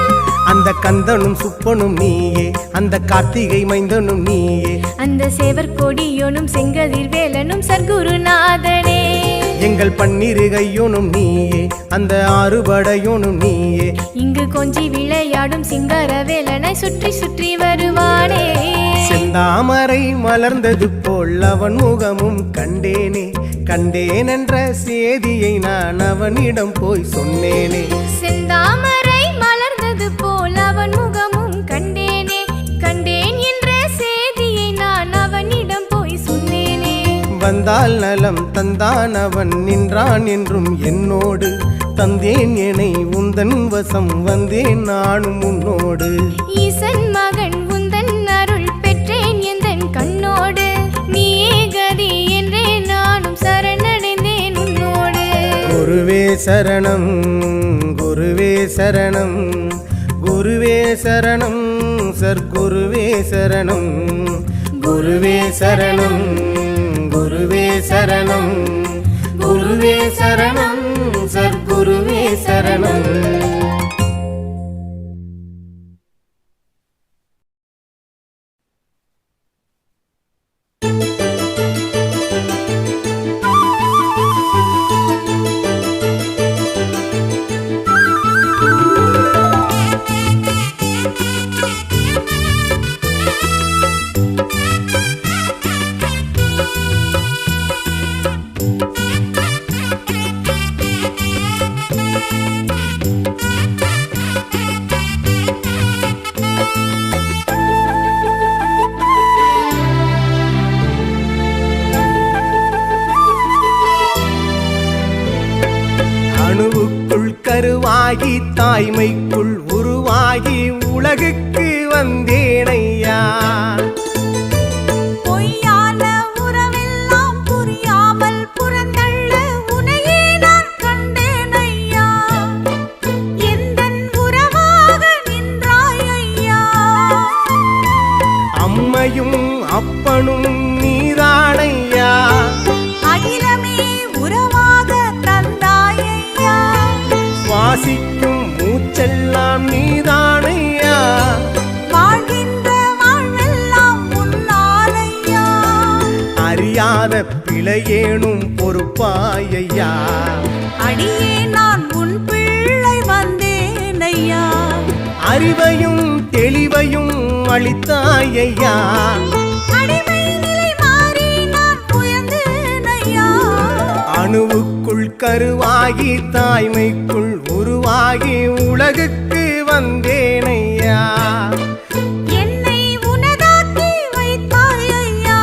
Speaker 1: அந்த கந்தனும் சுப்பனும் நீயே, அந்த கார்த்திகை மைந்தனும் நீயே,
Speaker 4: அந்த சேவர் கொடியோனும் செங்கதிர் வேலனும் சர்க்குருநாதனே.
Speaker 1: எங்கள் பன்னிரு கையோனும் நீயே, அந்த ஆறுபடையோனும் நீயே.
Speaker 4: இங்கு கொஞ்சி விளையாடும் சிங்கார வேலனை சுற்றி சுற்றி வருவானே.
Speaker 1: செந்தாமரை மலர்ந்தது போல் அவன் முகமும் கண்டேனே, கண்டேன் என்ற செய்தியை நான் அவனிடம் போய் சொன்னேனே.
Speaker 4: செந்தாமரை மலர்ந்தது போல் அவன் முகமும் கண்டேனே, கண்டேன் என்ற செய்தியை நான் அவனிடம் போய் சொன்னேனே.
Speaker 1: வந்தால் நலம் தந்தான் அவன், நின்றான் என்றும் என்னோடு. தந்தேன் என்னை உந்தன் வசம், வந்தேன் நானும் உன்னோடு.
Speaker 4: ஈசன் மகன் உந்தன் அருள் பெற்றேன் எந்தன் கண்ணோடு. நீயே கதி என்றே நானும் சரணடைந்தேன் உன்னோடு.
Speaker 1: குருவே சரணம், குருவே சரணம், குருவே சரணம், சர்க்குருவே சரணம். குருவே சரணம், குருவே சரணம், குருவே சரணம், சர்க்குருவே சரணம். அணுவுக்குள் கருவாகி தாய்மைக்குள் உருவாகி உலகுக்கு வந்தேனையா.
Speaker 5: பொய்யான உறவெல்லாம் புரியாமல் புறந்தள்ள உனையே நான் கண்டேன் ஐயா. எந்தன் உறவாக நின்றாய் ஐயா.
Speaker 1: அம்மையும் அப்பனும் நீதானையா.
Speaker 5: அகிலமே உறவாக தந்தாய் ஐயா.
Speaker 1: சுவாசிக்கும் மூச்செல்லாம் நீதானையா.
Speaker 5: வாழ்கின்ற வாழ்வெல்லாம் உன்னால் ஐயா.
Speaker 1: அறியாத பிழையேனும் பொறுப்பாயையா.
Speaker 5: அடியே நான் உன் பிள்ளை வந்தேன் ஐயா.
Speaker 1: அறிவையும் தெளிவையும் அளித்தாயையா.
Speaker 5: அடிமை நிலை மாறி நான் உயர்ந்தேன் ஐயா.
Speaker 1: அணுவுக்குள் கருவாகி தாய்மைக்குள் உருவாகி உலகுக்கு வந்தேனையா.
Speaker 5: என்னை உனதாக்கி வைத்தாய் ஐயா.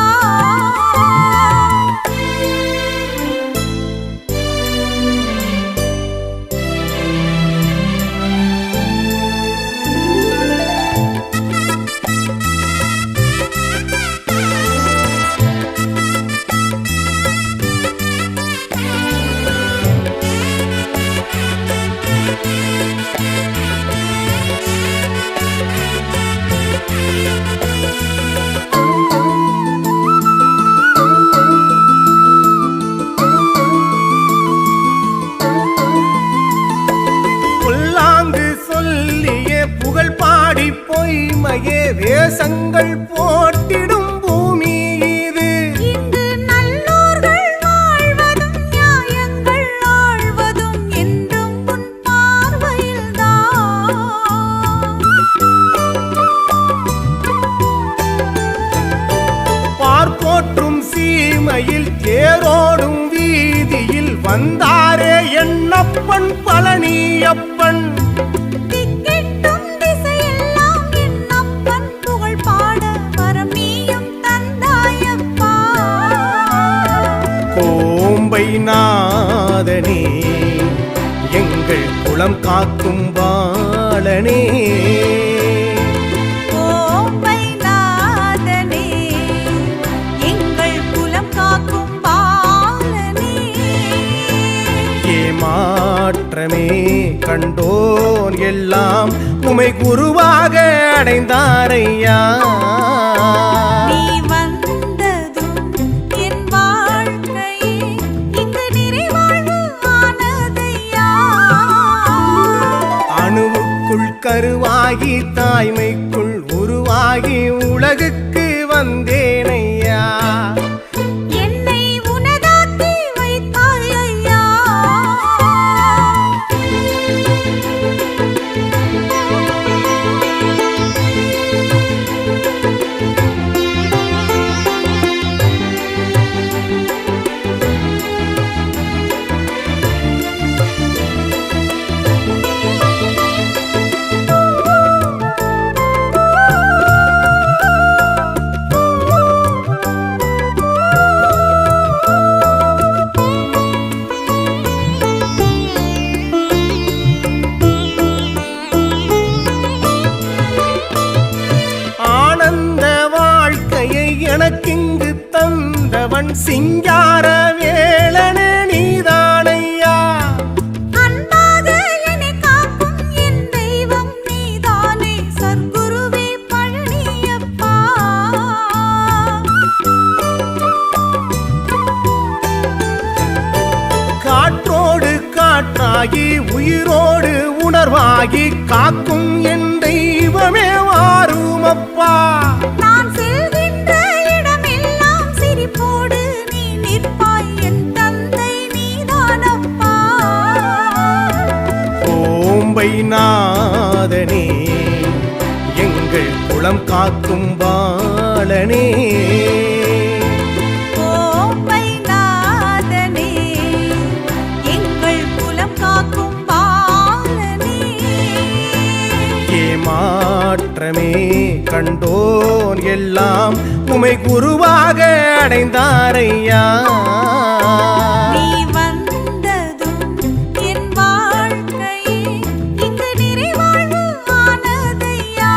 Speaker 1: அடிமையே வேஷங்கள் போட்டிடும் பூமி இது.
Speaker 4: இங்கு நல்லோர்கள் வாழ்வதும் நியாயங்கள் ஆழ்வதும் என்றும் உன் பார்வையில்தான்.
Speaker 1: பார்ப்போற்றும் சீமையில் தேரோடும் வீதியில் வந்தாரே என்னப்பன் பழனியப்பன்.
Speaker 4: திக்கெட்டும் திசையெல்லாம் என் அப்பன் புகழ் பாட வரம் நீயும் தந்தாயப்பா.
Speaker 1: கோம்பை நாதனே எங்கள் குலம் காக்கும் பாலனே.
Speaker 4: கோம்பை நாதனே எங்கள் குலம் காக்கும் பாலனே.
Speaker 1: ஏமாற்றமே கண்டோர் எல்லாம் உமை குருவாக அடைந்தாரையா.
Speaker 4: நீ வந்ததும் என் வாழ்க்கையே இங்கு நிறைவாழ்வு ஆனதையா.
Speaker 1: அணுவுக்குள் கருவாகி தாய்மைக்குள் உருவாகி உலகுக்கு வந்தேனையா.
Speaker 4: என்னை உனதாக்கி வைத்தாய் ஐயா.
Speaker 1: ஆனந்த வாழ்க்கையை எனக்கிங்கு தந்தவன் சிங்கார வேலனே நீதானையா.
Speaker 4: அன்பாக என்னை காக்கும் என் தெய்வம் நீதானே சத்குருவே பழனியப்பா.
Speaker 1: காற்றோடு காற்றாகி உயிரோடு உணர்வாகி காக்கும் என் தெய்வமே வாருமப்பா.
Speaker 4: நான் செல்கின்ற இடமெல்லாம் சிரிப்போடு நீ நிற்பாய் என் தந்தை நீதானப்பா.
Speaker 1: கோம்பை நாதனே எங்கள் குலம் காக்கும் பாலனே.
Speaker 4: கோம்பை நாதனே எங்கள் குலம் காக்கும் பாலனே.
Speaker 1: ஏமாற்றமே கண்டோர் எல்லாம் உமை குருவாக அடைந்தாரையா.
Speaker 4: நீ வந்ததும் என் வாழ்க்கையே இங்கு நிறைவாழ்வு ஆனதையா.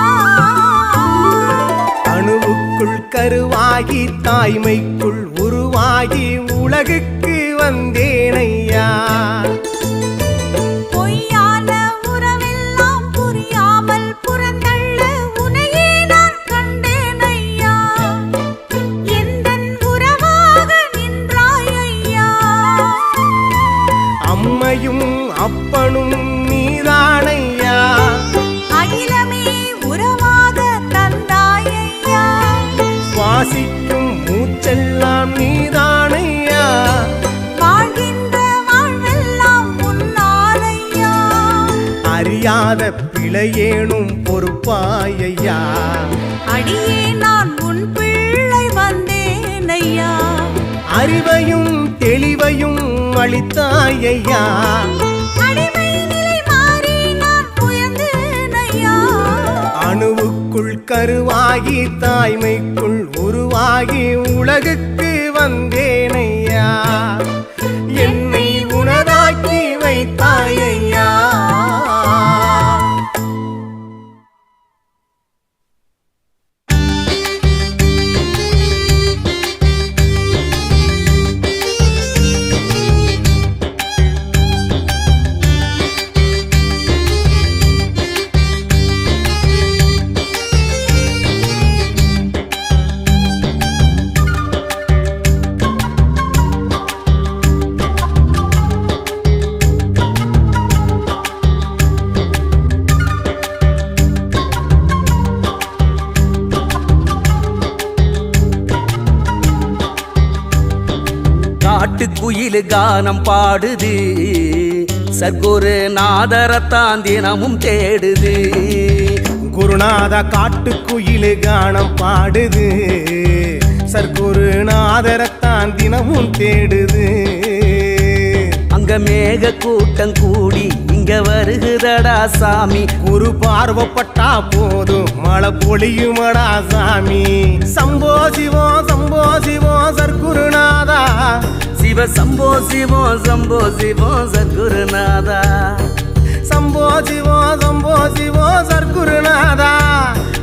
Speaker 1: அணுவுக்குள் கருவாகி தாய்மைக்குள் உருவாகி உலகுக்கு வந்தேனையா.
Speaker 4: பொய்யான உறவெல்லாம் புரியாமல் புறந்தள்ள உனையே நான் கண்டேன் ஐயா. எந்தன் உறவாக நின்றாய் ஐயா.
Speaker 1: அம்மையும் அப்பனும் நீதானையா.
Speaker 4: அகிலமே உறவாக தந்தாய் ஐயா.
Speaker 1: சுவாசிக்கும் மூச்செல்லாம் நீதானையா.
Speaker 4: வாழ்கின்ற வாழ்வெல்லாம் உன்னால் ஐயா.
Speaker 1: அறியாத பிழையேனும் பொறுப்பாயையா.
Speaker 4: அடியே நான் உன் பிள்ளை வந்தேன் ஐயா.
Speaker 1: அறிவையும் தெளிவையும் அளித்தாயையா.
Speaker 4: அடிமை நிலை மாறி நான் உயர்ந்தேன் ஐயா.
Speaker 1: அணுவுக்குள் கருவாகி தாய்மைக்குள் உருவாகி உலகுக்கு வந்தேனையா. என்னை உனதாக்கி வைத்தாயையா.
Speaker 8: காட்டுக்குயில் கானம் பாடுது சர்க்குரு நாதரத்தான் தினமும் தேடுது
Speaker 1: குருநாத காட்டுக்குயிலு கானம் பாடுது சர்க்குருநாதரத்தான் தினமும் தேடுது
Speaker 8: அங்க மேக கூட்டம் கூடி இங்க வருகுதடா சாமி
Speaker 1: குரு பார்வப்பட்டா போதும் மழை பொழியுமடா சாமி சம்போ சிவம் சம்போ சிவம் சர்க்குருநாதா
Speaker 8: சிவ சம்போ சிவம் சம்போ சிவம் சர்க்குருநாதா
Speaker 1: சம்போ சிவம் சம்போ சிவம் சர்க்குருநாதா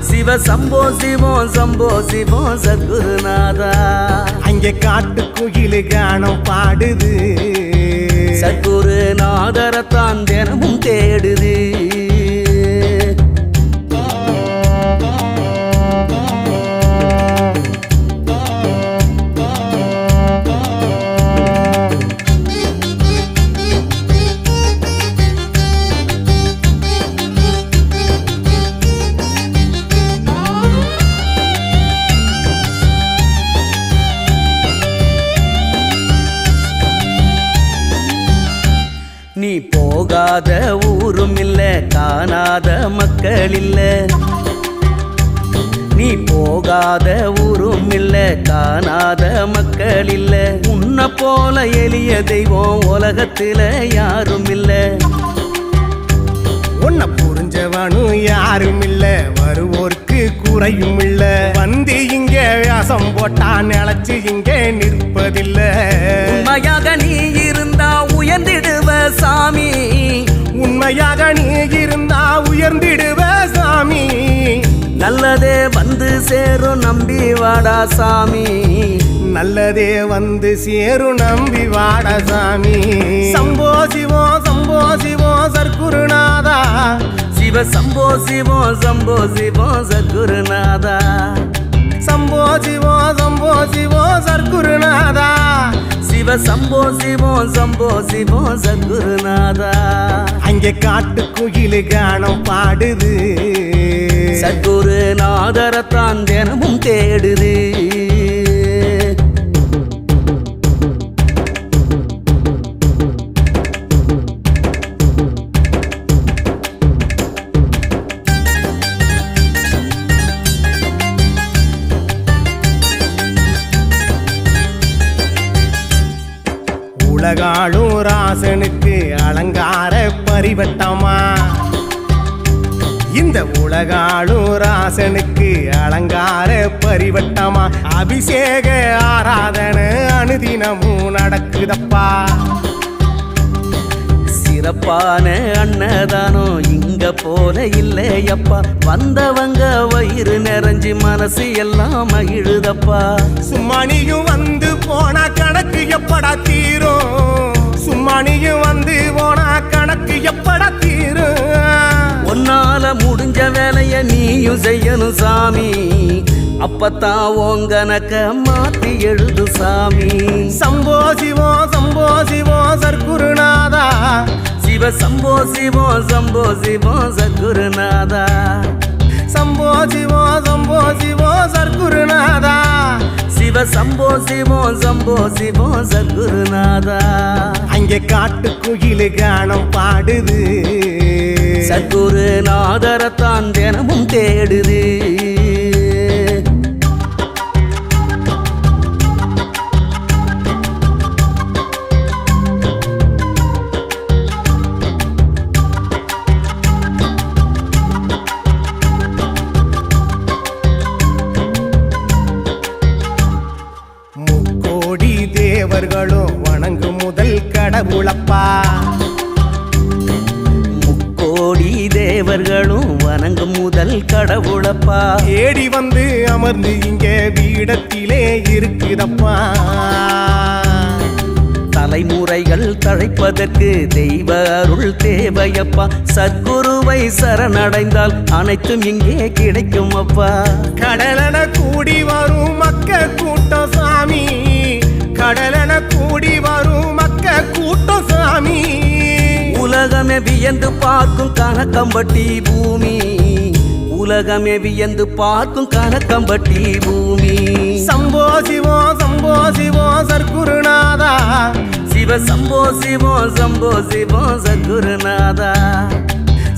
Speaker 8: சிவ சம்போ சிவம் சம்போ சிவம் சர்க்குருநாதா
Speaker 1: அங்கே காட்டுக்குயிலு கானம் பாடுது
Speaker 8: சர்க்குருநாதரத்தான் தினமும் தேடுது நீ போகாத ஊரும் இல்ல காணாத மக்கள் இல்ல நீ போகாத ஊரும் இல்ல காணாத மக்கள் இல்ல உன்னை போல எளிய தெய்வம் உலகத்துல யாரும் இல்ல
Speaker 1: உன்னை புரிஞ்சவனும் யாரும் இல்ல வருவோர்க்கு குறையும் இல்ல வந்து இங்க வியாசம் போட்டா நினைச்சு இங்க நிற்பதில்ல
Speaker 8: உண்மையாக நீ இருந்தா உயர்ந்திடுவ சாமி
Speaker 1: உண்மையாக நீ இருந்தா உயர்ந்திடுவ சாமி
Speaker 8: நல்லதே வந்து சேரும் நம்பி வாடா சாமி
Speaker 1: நல்லதே வந்து சேரும் நம்பி வாட சாமி சம்போ சிவம் சம்போ சிவம் சர்க்குருநாதா
Speaker 8: சிவ சம்போ சிவம் சம்போ சிவம் சர்க்குருநாதா
Speaker 1: சம்போ சிவம் சம்போ சிவம் சர்க்குருநாதா
Speaker 8: சிவ சம்போ சிவம் சம்போ சிவம் சர்க்குருநாதா
Speaker 1: அங்கே காட்டுக்குயிலு கானம் பாடுது
Speaker 8: சர்க்குருநாதரத்தான் தினமும் தேடுது
Speaker 1: உலகாளும் ராசனுக்கு அலங்கார பரிவட்டமா இந்த உலகாளும் ராசனுக்கு அலங்கார பரிவட்டமா அபிஷேக ஆராதனை அனுதினமும் நடக்குதப்பா
Speaker 8: சிறப்பான அன்னதானம் இங்க போல இல்லையப்பா வந்தவங்க வயிறு நிறைஞ்சு மனசு எல்லாம் மகிழுதப்பா
Speaker 1: சும்மா நீயும் வந்து போனா கணக்கு எப்படா தீரும் சும்மா நீயும் வந்து போனா கணக்கு எப்படா தீரும்
Speaker 8: உன்னால முடிஞ்ச வேலைய நீயும் செய்யணும் சாமி அப்பத்தான் உங்கனக்க மாத்தி எழுது சாமி
Speaker 1: சம்போ சிவம் சர்க்குருநாதா
Speaker 8: சிவ சம்போ சிவம் சம்போ சிவம் சர்க்குருநாதா
Speaker 1: சம்போ சிவம் சர்க்குருநாதா
Speaker 8: சிவ சம்போ சிவம் சம்போ சிவம் சர்க்குருநாதா
Speaker 1: அங்கே காட்டுக்குயிலு கானம் பாடுது
Speaker 8: சர்க்குருநாதரத்தான் தினமும் தேடுது
Speaker 1: முக்கோடி தேவர்களும் வணங்கும் முதல் கடவுளப்பா
Speaker 8: முக்கோடி தேவர்களும் வணங்கும் முதல் கடவுளப்பா
Speaker 1: தேடி வந்து அமர்ந்து இங்கே பீடத்திலே இருக்குதப்பா
Speaker 8: தலைமுறைகள் தழைப்பதற்கு தெய்வ அருள் தேவையப்பா சத்குருவை சரணடைந்தால் அனைத்தும் இங்கே கிடைக்கும் அப்பா
Speaker 1: கடலென கூடி வரும் மக்க கூட்டம் சாமி கடலென கூடி வரும் மக்க கூட்டம் சாமி
Speaker 8: உலகமே வியந்து பார்க்கும் கணக்கம்பட்டி பூமி உலகமே வியந்து பார்க்கும் கணக்கம்பட்டி பூமி
Speaker 1: சம்போ சிவம் சம்போ சிவம் சர்க்குருநாதா
Speaker 8: சிவ சம்போ சிவம் சம்போ சிவம் சத்குருநாதா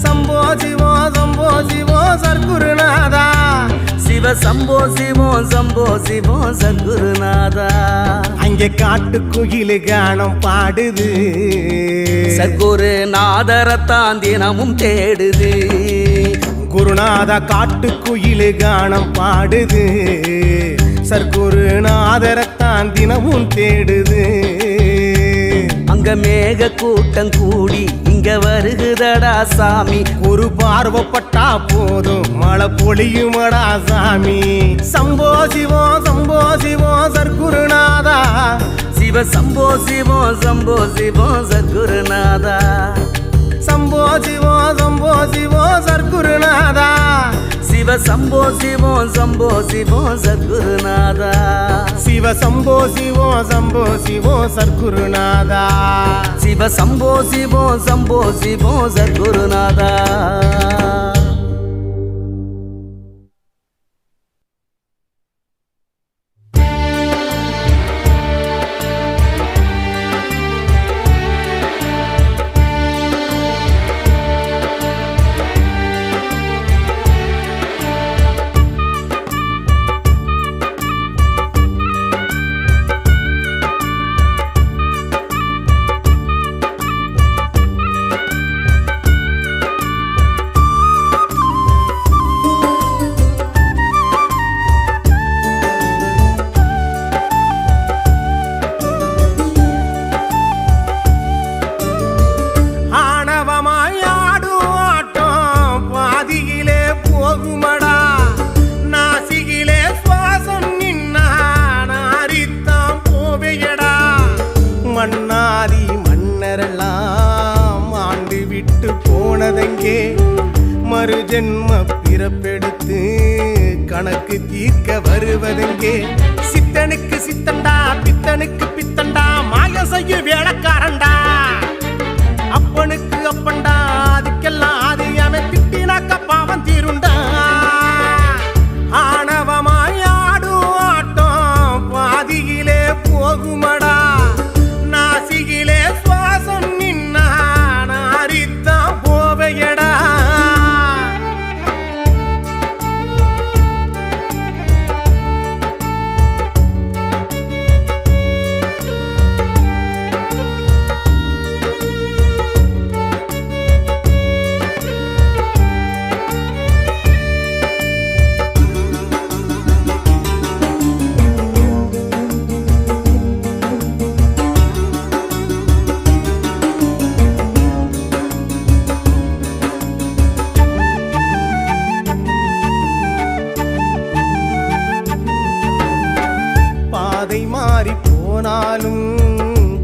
Speaker 1: சம்போ சிவம் சம்போ சிவம் சர்க்குருநாதா
Speaker 8: சிவ சம்போ சிவம் சம்போ சிவம் சத்குருநாதா
Speaker 1: அங்கே காட்டு குயிலு கானம் பாடுது
Speaker 8: சத்குருநாதரத்தான் தினமும் தேடுது
Speaker 1: குருநாதா காட்டு குயிலு கானம் பாடுது சர்க்குருநாதரத்தான் தினமும் தேடுது
Speaker 8: அங்க மேக கூட்டம் கூடி இங்க வருகுதடா சாமி
Speaker 1: ஒரு பார்வப்பட்டா போதும் மழை பொழியுமடா சாமி சம்போ சிவம் சர்க்குருநாதா
Speaker 8: சிவ சம்போ சிவம் சம்போ சிவம் சத்குருநாதா
Speaker 1: சம்போ சிவம் சர்க்குருநாதா
Speaker 8: சிவ சம்போ சிவம் சம்போ சிவம் சத்குருநாதா
Speaker 1: சிவ சம்போ சிவம் சர்க்குருநாதா
Speaker 8: சிவ சம்போ சிவம் சம்போ சிவம் சத்குருநாதா
Speaker 1: மன்னாதி மன்னரெல்லாம் ஆண்டு விட்டு போனதெங்கே மறுஜென்ம பிறப்பெடுத்து கணக்கு தீர்க்க வருவதெங்கே சித்தனுக்கு சித்தண்டா பித்தனுக்கு பித்தண்டா மாய செய்ய வேளக்காரண்டா அப்பனுக்கு அப்பண்டா அதுக்கெல்லாம் ஆதி அவன் திட்டினாக்க பாவம் தீருண்டா ஆணவமாய் ஆடும் ஆட்டம் பாதியிலே போகுமடா நாசியிலே சுவாசம் நின்னா நாரித்தான் போவையடா பாதை மாறி போனாலும்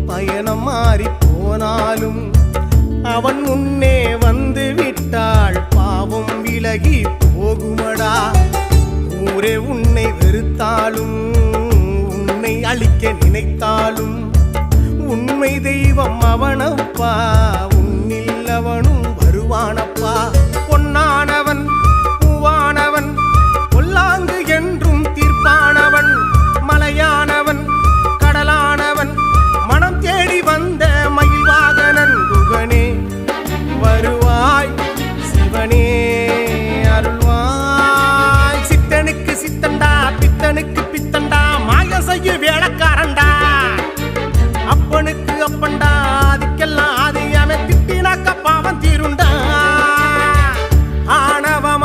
Speaker 1: பயணம் மாறி போனாலும் அவன் முன்னே வந்து விட்டாள் பாவம் விலகி போகுமடா ஊரே உன்னை வெறுத்தாலும் உன்னை அழிக்க நினைத்தாலும் உண்மை தெய்வம் அவனப்பா உன்னில் அவனும் வருவானப்பா பொன்னானவன் பூவானவன் பொல்லாங்கு என்றும் தீர்ப்பானவன் மலையானவன் கடலானவன் மனம் தேடி வந்த மயில்வாகனன் குகனே வருவாய் சிவனே அருள்வாய் சித்தனுக்கு சித்தண்டா பித்தனுக்கு பித்தண்டா மாய செய்ய வேளக்காரண்டா அப்பனுக்கு அப்பண்டா அதுக்கெல்லாம் ஆதி அவன் திட்டினாக்க பாவம் தீருண்டா ஆணவம்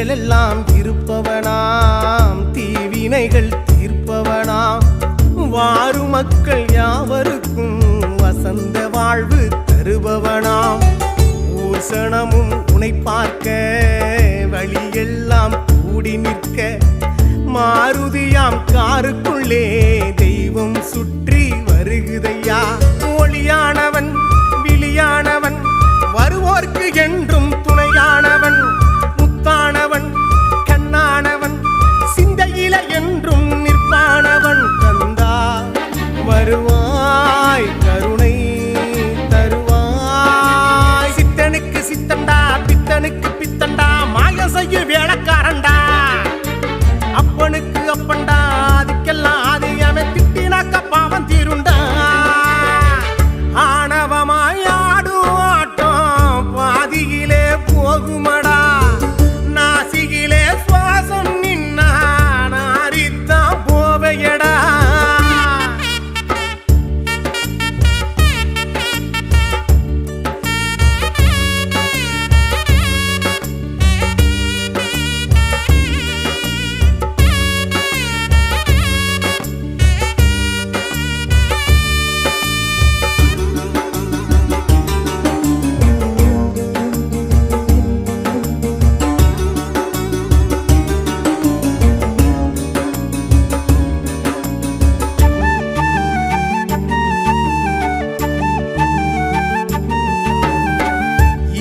Speaker 1: வழிகளெல்லாம் இருப்பவனாம் தீவினைகள் தீர்ப்பவனாம் வாரு மக்கள் யாவருக்கும் வசந்த வாழ்வு தருபவனாம் ஊசனமும் உனை பார்க்க வழியெல்லாம் கூடி நிற்க மாருதியாம் காருக்குள்ளே தெய்வம் சுற்றி வருகுதையா ஒளியானவன் விழியானவன் வருவோர்க்கு என்றும் துணையானவன் முத்தானவன் கண்ணானவன் சிந்தையில என்றும் நிற்பானவன் கந்தா வருவாய் கருணை தருவாய் சித்தனுக்கு சித்தண்டா பித்தனுக்கு பித்தண்டா மாய செய்ய வேளக்காரண்டா அப்பனுக்கு அப்பண்டா அதுக்கெல்லாம் ஆதியமே திட்டினாக்க பாவம் தீருண்டா ஆணவமாய் ஆடும் ஆட்டம் பாதியிலே போகுமடா நாசியிலே சுவாசம் நின்னா நாரித்தான் போவையடா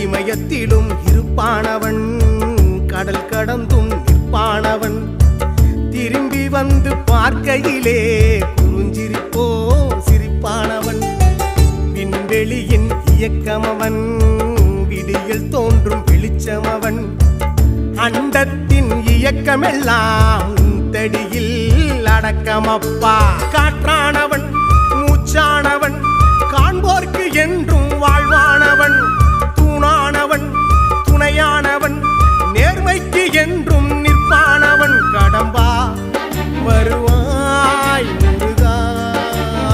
Speaker 1: இமயத்திலும் இருப்பானவன் கடல் கடந்தும் நிற்பானவன் திரும்பி வந்து பார்க்கையிலே குறுஞ்சிரிப்போ சிரிப்பானவன் விண்வெளியின் இயக்கமவன் விடியில் தோன்றும் வெளிச்சமவன் அண்டத்தின் இயக்கமெல்லாம் தடியில் அடக்கமப்பா காற்றானவன் மூச்சானவன் காண்போர்க்கு என்றும் வாழ்வானவன் தூணானவன் துணையானவன் நேர்மைக்கு என்றும் நிற்பானவன் கடம்பா வருவாய் முருகா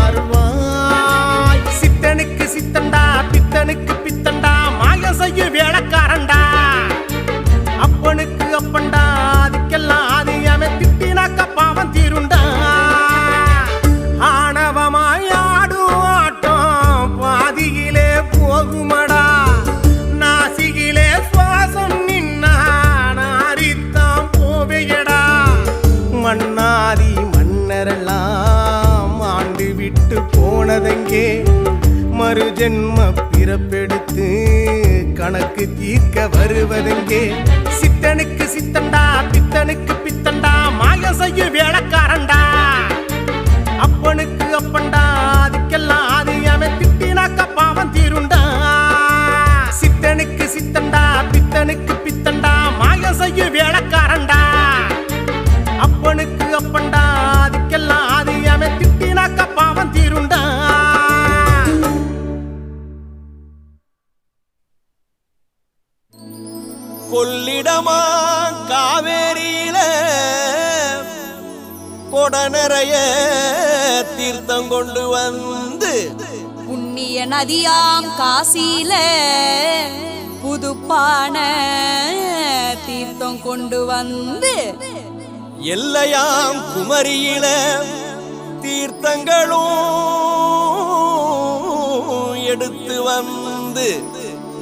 Speaker 1: அருள்வாய் சித்தனுக்கு சித்தண்டா பித்தனுக்கு பித்தண்டா மாய செய்ய வேளக்காரண்டா அப்பனுக்கு அப்பண்டா அதுக்கெல்லாம் ஆதியமே திட்டினாக்க பாவம் தீருண்டா ஆணவமாய் ஆடும் ஆட்டம் பாதியிலே போகுமடா நாசியிலே சுவாசம் நின்னா நாரித்தான் போவையடா மன்னாதி மன்னரெல்லாம் ஆண்டு விட்டு போனதெங்கே மறுஜென்ம பிறப்பெடுத்து கணக்கு தீர்க்க வருவதெங்கே சித்தனுக்கு சித்தண்டா பித்தனுக்கு பித்தண்டா மாய செய்ய வேளக்காரண்டா அப்பனுக்கு அப்பண்டா அதுக்கெல்லாம் ஆதியமே திட்டினாக்க பாவம் தீருண்டா சித்தனுக்கு சித்தண்டா பித்தனுக்கு பித்தண்டா மாய செய்ய வேளக்காரண்டா அப்பனுக்கு அப்பண்டா அதுக்கெல்லாம் ஆதியமே திட்டினாக்க பாவம் தீருண்டா கொள்ளிடமா காவேரியில கொட நிறைய தீர்த்தம் கொண்டு வந்து
Speaker 9: புண்ணிய நதியாம் காசியில புதுப்பான தீர்த்தம் கொண்டு வந்து
Speaker 1: எல்லையாம் குமரியில தீர்த்தங்களும் எடுத்து வந்து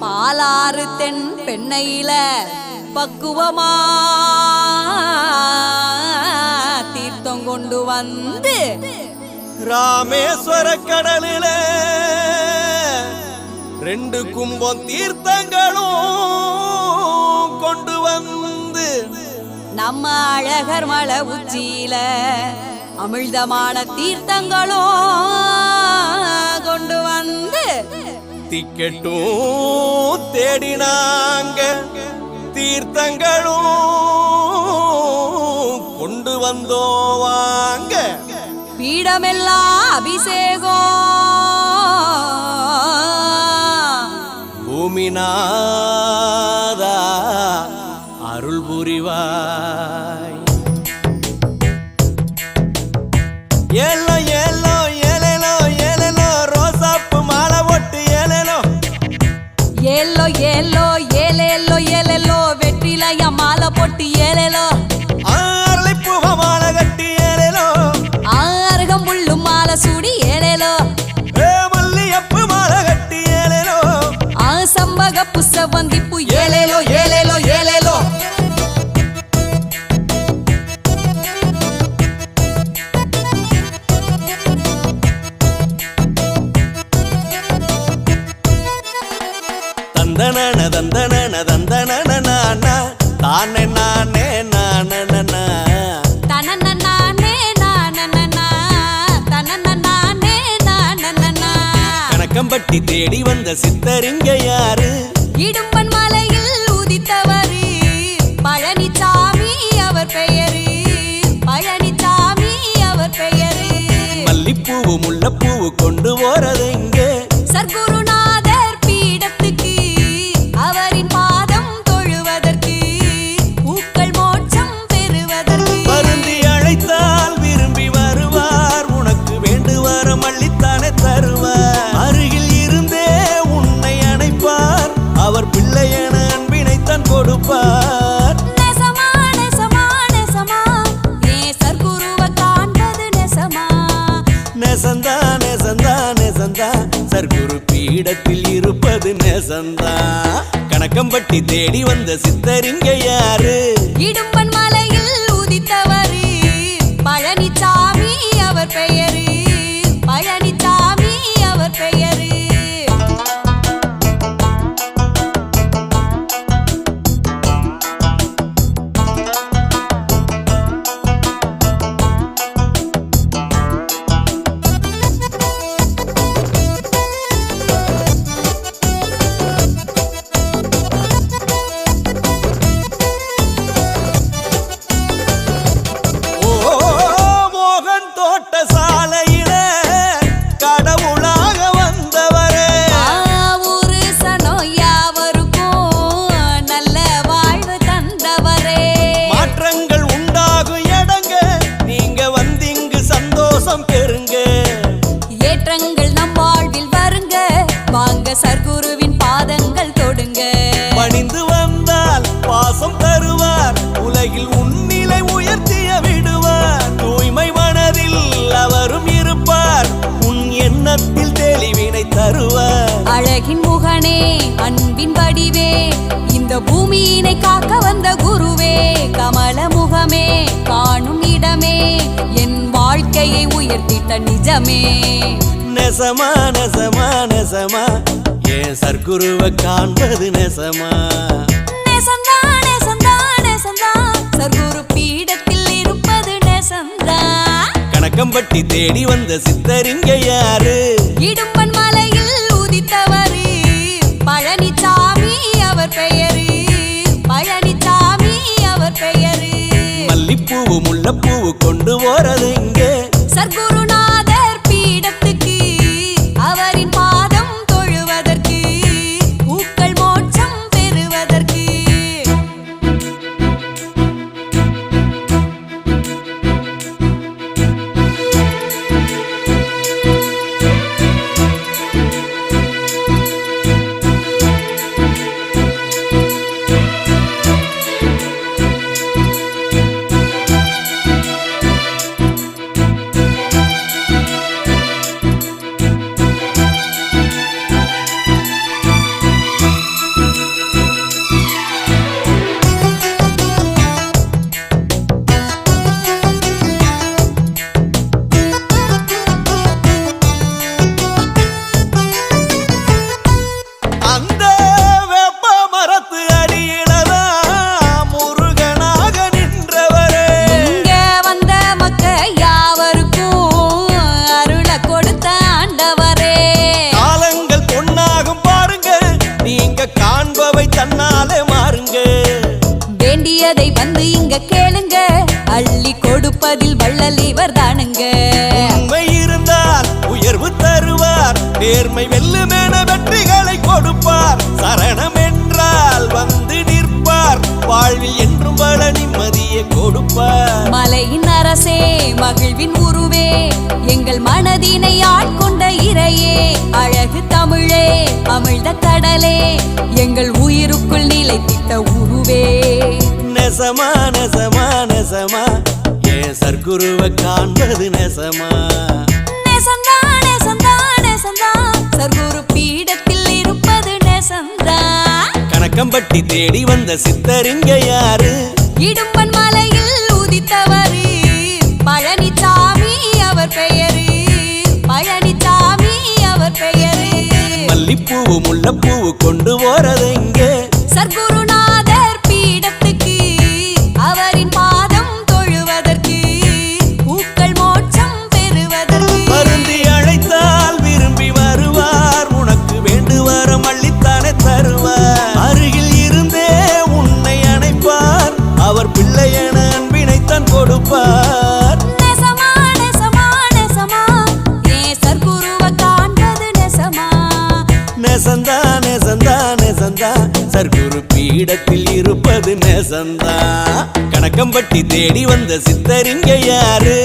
Speaker 9: பாலாறு தென் பெண்ணையில பக்குவமா தீர்த்தம் கொண்டு வந்து
Speaker 1: ராமேஸ்வர கடலில 2 கும்பம் தீர்த்தங்களும் கொண்டு வந்து
Speaker 9: நம்ம அழகர் மலை உச்சியில அமிழ்தமான தீர்த்தங்களும் கொண்டு வந்து
Speaker 1: டிக்கெட்டும் தேடினாங்க தீர்த்தங்களும் கொண்டு வந்தோவாங்க
Speaker 9: பீடமெல்லாம் அபிஷேகம்
Speaker 1: பூமிநாதா அருள் புரிவாய் ஏலோ ஏலோ ஏலேலோ ஏலேலோ ரோசாப்பு மாலை ஒட்டு ஏலேலோ
Speaker 9: ஏலோ ஏலோ ஏலேலோ ஏலேலோ வெற்றிலைய மாலை மாலை போட்டு ஏலேலோ
Speaker 8: அரளிப்பூவ மாலை கட்டி ஏலேலோ
Speaker 9: அருகம்புல்லும் மாலை சூடி ஏலேலோ
Speaker 8: மல்லியப்பு மாலை கட்டி ஏலேலோ
Speaker 9: சம்பக புசவந்திப்பு ஏலேலோ ஏலேலோ ஏலேலோ
Speaker 8: தந்தனன தந்தனன தந்தனன நானா தானே நானே நானனா
Speaker 9: தனனனானே நானனனா தனனனானே நானனனா
Speaker 8: கணக்கம்பட்டி தேடி வந்த சித்தரிங்க யாரு
Speaker 9: இடும்பன் மலையில் உதித்தவரு பழனிசாமி அவர் பெயரு பழனிசாமி அவர் பெயரு
Speaker 8: மல்லிப்பூவு முல்லைப்பூவு கொண்டு போறது இங்கே
Speaker 9: சர்க்குருநாதர் பீடத்துக்கு அவரின் பாதம் தொழுவதற்கு பூக்கள் மோட்சம் பெறுவதற்கு
Speaker 8: வருந்தி அழைத்தால் விரும்பி வருவார் உனக்கு வேண்டுவார மல்லித்தானே தருவார் அருகில் இருந்தே உன்னை அணைப்பார் அவர் பிள்ளையன அன்பினைத்தான் கொடுப்பார்
Speaker 9: நெசமா நெசமா நெசமா ஏ சர்க்குருவை காண்பது நெசமா
Speaker 8: நெசந்தா நெசந்தா நெசந்தா சர்க்குரு பீடத்தில் இருப்பது நெசந்தா கணக்கம்பட்டி தேடி வந்த சித்தரிங்க யாரு
Speaker 9: இடும்பன் மலையில் உதித்தவரு பழனிசாமி அவர் பெயரு பழனிசாமி அவர் பெயரு
Speaker 8: மோகன் தோட்ட சாலையில கடவுளாக வந்தவரே
Speaker 9: ஊரு சனோ யாவருக்கும் நல்ல வாழ்வு தந்தவரே
Speaker 8: மாற்றங்கள் உண்டாகும் இடங்க நீங்க வந்திங்கு சந்தோஷம் பெறுங்க
Speaker 9: ஏற்றங்கள் நம் வாழ்வில் வருங்க வாங்க சர்க்குருவின் பாதங்கள் தொடுங்க
Speaker 8: பணிந்து வந்தால் பாசம் தருவார் உலகில் உன்னிலை உயர்த்திய விடுவார் தூய்மை மனதில் அவரும் இருப்பார் உன் எண்ணத்தில் தெளிவினை தருவார்
Speaker 9: அழகின் முகனே அன்பின் வடிவே இந்த பூமியினை காக்க வந்த குருவே கமல முகமே காணும் இடமே என் வாழ்க்கையை உயர்த்திட்ட நிஜமே
Speaker 8: நெசமா நெசமா நெசமா ஏன் சர்க்குருவை காண்பது நெசமா
Speaker 9: நெசந்தா நெசந்தா நெசந்தா சர்க்குரு பீடத்தில் இருப்பது நெசந்தா
Speaker 8: கணக்கம்பட்டி தேடி வந்த சித்தரிங்க யாரு
Speaker 9: இடும்பன் மலையில் உதித்தவரு பழனிசாமி அவர் பெயரு பழனிசாமி அவர் பெயரு
Speaker 8: மல்லிப்பூவு முல்லைப்பூவு கொண்டு போறது இங்கே
Speaker 9: சர்க்குருநாதர் பீடத்துக்கு அவரின் பாதம் தொழுவதற்கு பூக்கள் மோட்சம் பெறுவதற்கு
Speaker 8: அந்த வேப்ப மரத்து அடியிலதான் முருகனாக நின்றவரே
Speaker 9: இங்க வந்த மக்க யாவருக்கும் அருளை கொடுத்த ஆண்டவரே
Speaker 8: காலங்கள் பொன்னாகும் பாருங்க நீங்க காண்பவை தன்னாலே மாறுங்க
Speaker 9: வேண்டியதை வந்து இங்க கேளுங்க அள்ளி கொடுப்பதில் வள்ளல் இவர் தானுங்க
Speaker 8: உண்மை இருந்தால் உயர்வு தருவார் நேர்மை வெல்லுமென வெற்றிகளை கொடுப்பார் சரணம் என்றால் வந்து நிற்பார் வாழ்வில் என்றும் பல நிம்மதியை கொடுப்பார்
Speaker 9: மலையின் அரசே மகிழ்வின் உருவே எங்கள் மனதினை ஆட்கொண்ட இறையே அழகு தமிழே அமிழ்த கடலே எங்கள் உயிருக்குள் நிலைத்திட்ட உருவே
Speaker 8: நெசமா நெசமா நெசமா என் சர்க்குருவை காண்பது நெசமா
Speaker 9: நெசந்தா நெசந்தா நெசந்தா சர்க்குரு பீடத்தில் இருப்பது நெசந்தா
Speaker 8: கணக்கம்பட்டி தேடி வந்த சித்தரிங்க யாரு
Speaker 9: இடும்பன் மலையில் உதித்தவரு பழனிசாமி அவர் பெயரு பழனிசாமி அவர் பெயரு
Speaker 8: மல்லிப்பூவு முல்லைப்பூவு கொண்டு போறதெங்க
Speaker 9: சர்க்குருநாதர் பீடத்துக்கு அவரின் பாதம் தொழுவதற்கு பூக்கள் மோட்சம் பெறுவதற்கு
Speaker 8: மருந்தி அழைத்தால் விரும்பி வருவார் உனக்கு வேண்டுவர மல்லித்தானே தருவார் அருகில் இருந்தே உன்னை அணைப்பார் அவர் பிள்ளையன அன்பினைத்தான் கொடுப்பார்
Speaker 9: நெசமா நெசமா நெசமா ஏன் சர்க்குருவை காண்பது நெசமா
Speaker 8: நெசந்தா நெசந்தா நெசந்தா சர்க்குரு பீடத்தில் இருப்பது நெசந்தா கணக்கம்பட்டி தேடி வந்த சித்தரிங்க யாரு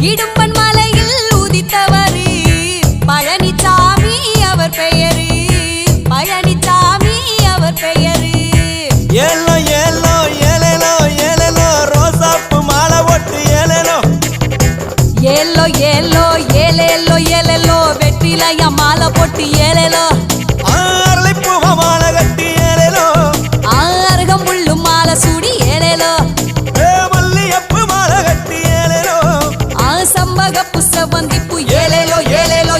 Speaker 9: இடும்பன் மலையில் உதித்தவரு பழனிசாமி அவர் பெயரு பழனிசாமி அவர் பெயரு
Speaker 8: ஏலோ ஏலோ ஏலேலோ ஏலேலோ ரோசாப்பு மாலை ஒட்டு ஏலேலோ
Speaker 9: ஏலோ ஏலோ ஏலேலோ ஏலேலோ வெற்றிலையா மாலை போட்டு ஏலேலோ
Speaker 8: அரளிப்பூவ மாலை கட்டி ஏலேலோ
Speaker 9: ஆரகம் முள்ளும் மாலை சூடி ஏலேலோ
Speaker 8: மல்லியப்பு மாலை கட்டி ஏலேலோ
Speaker 9: சம்பக புஷ்பந்திப்பு ஏலேலோ ஏலேலோ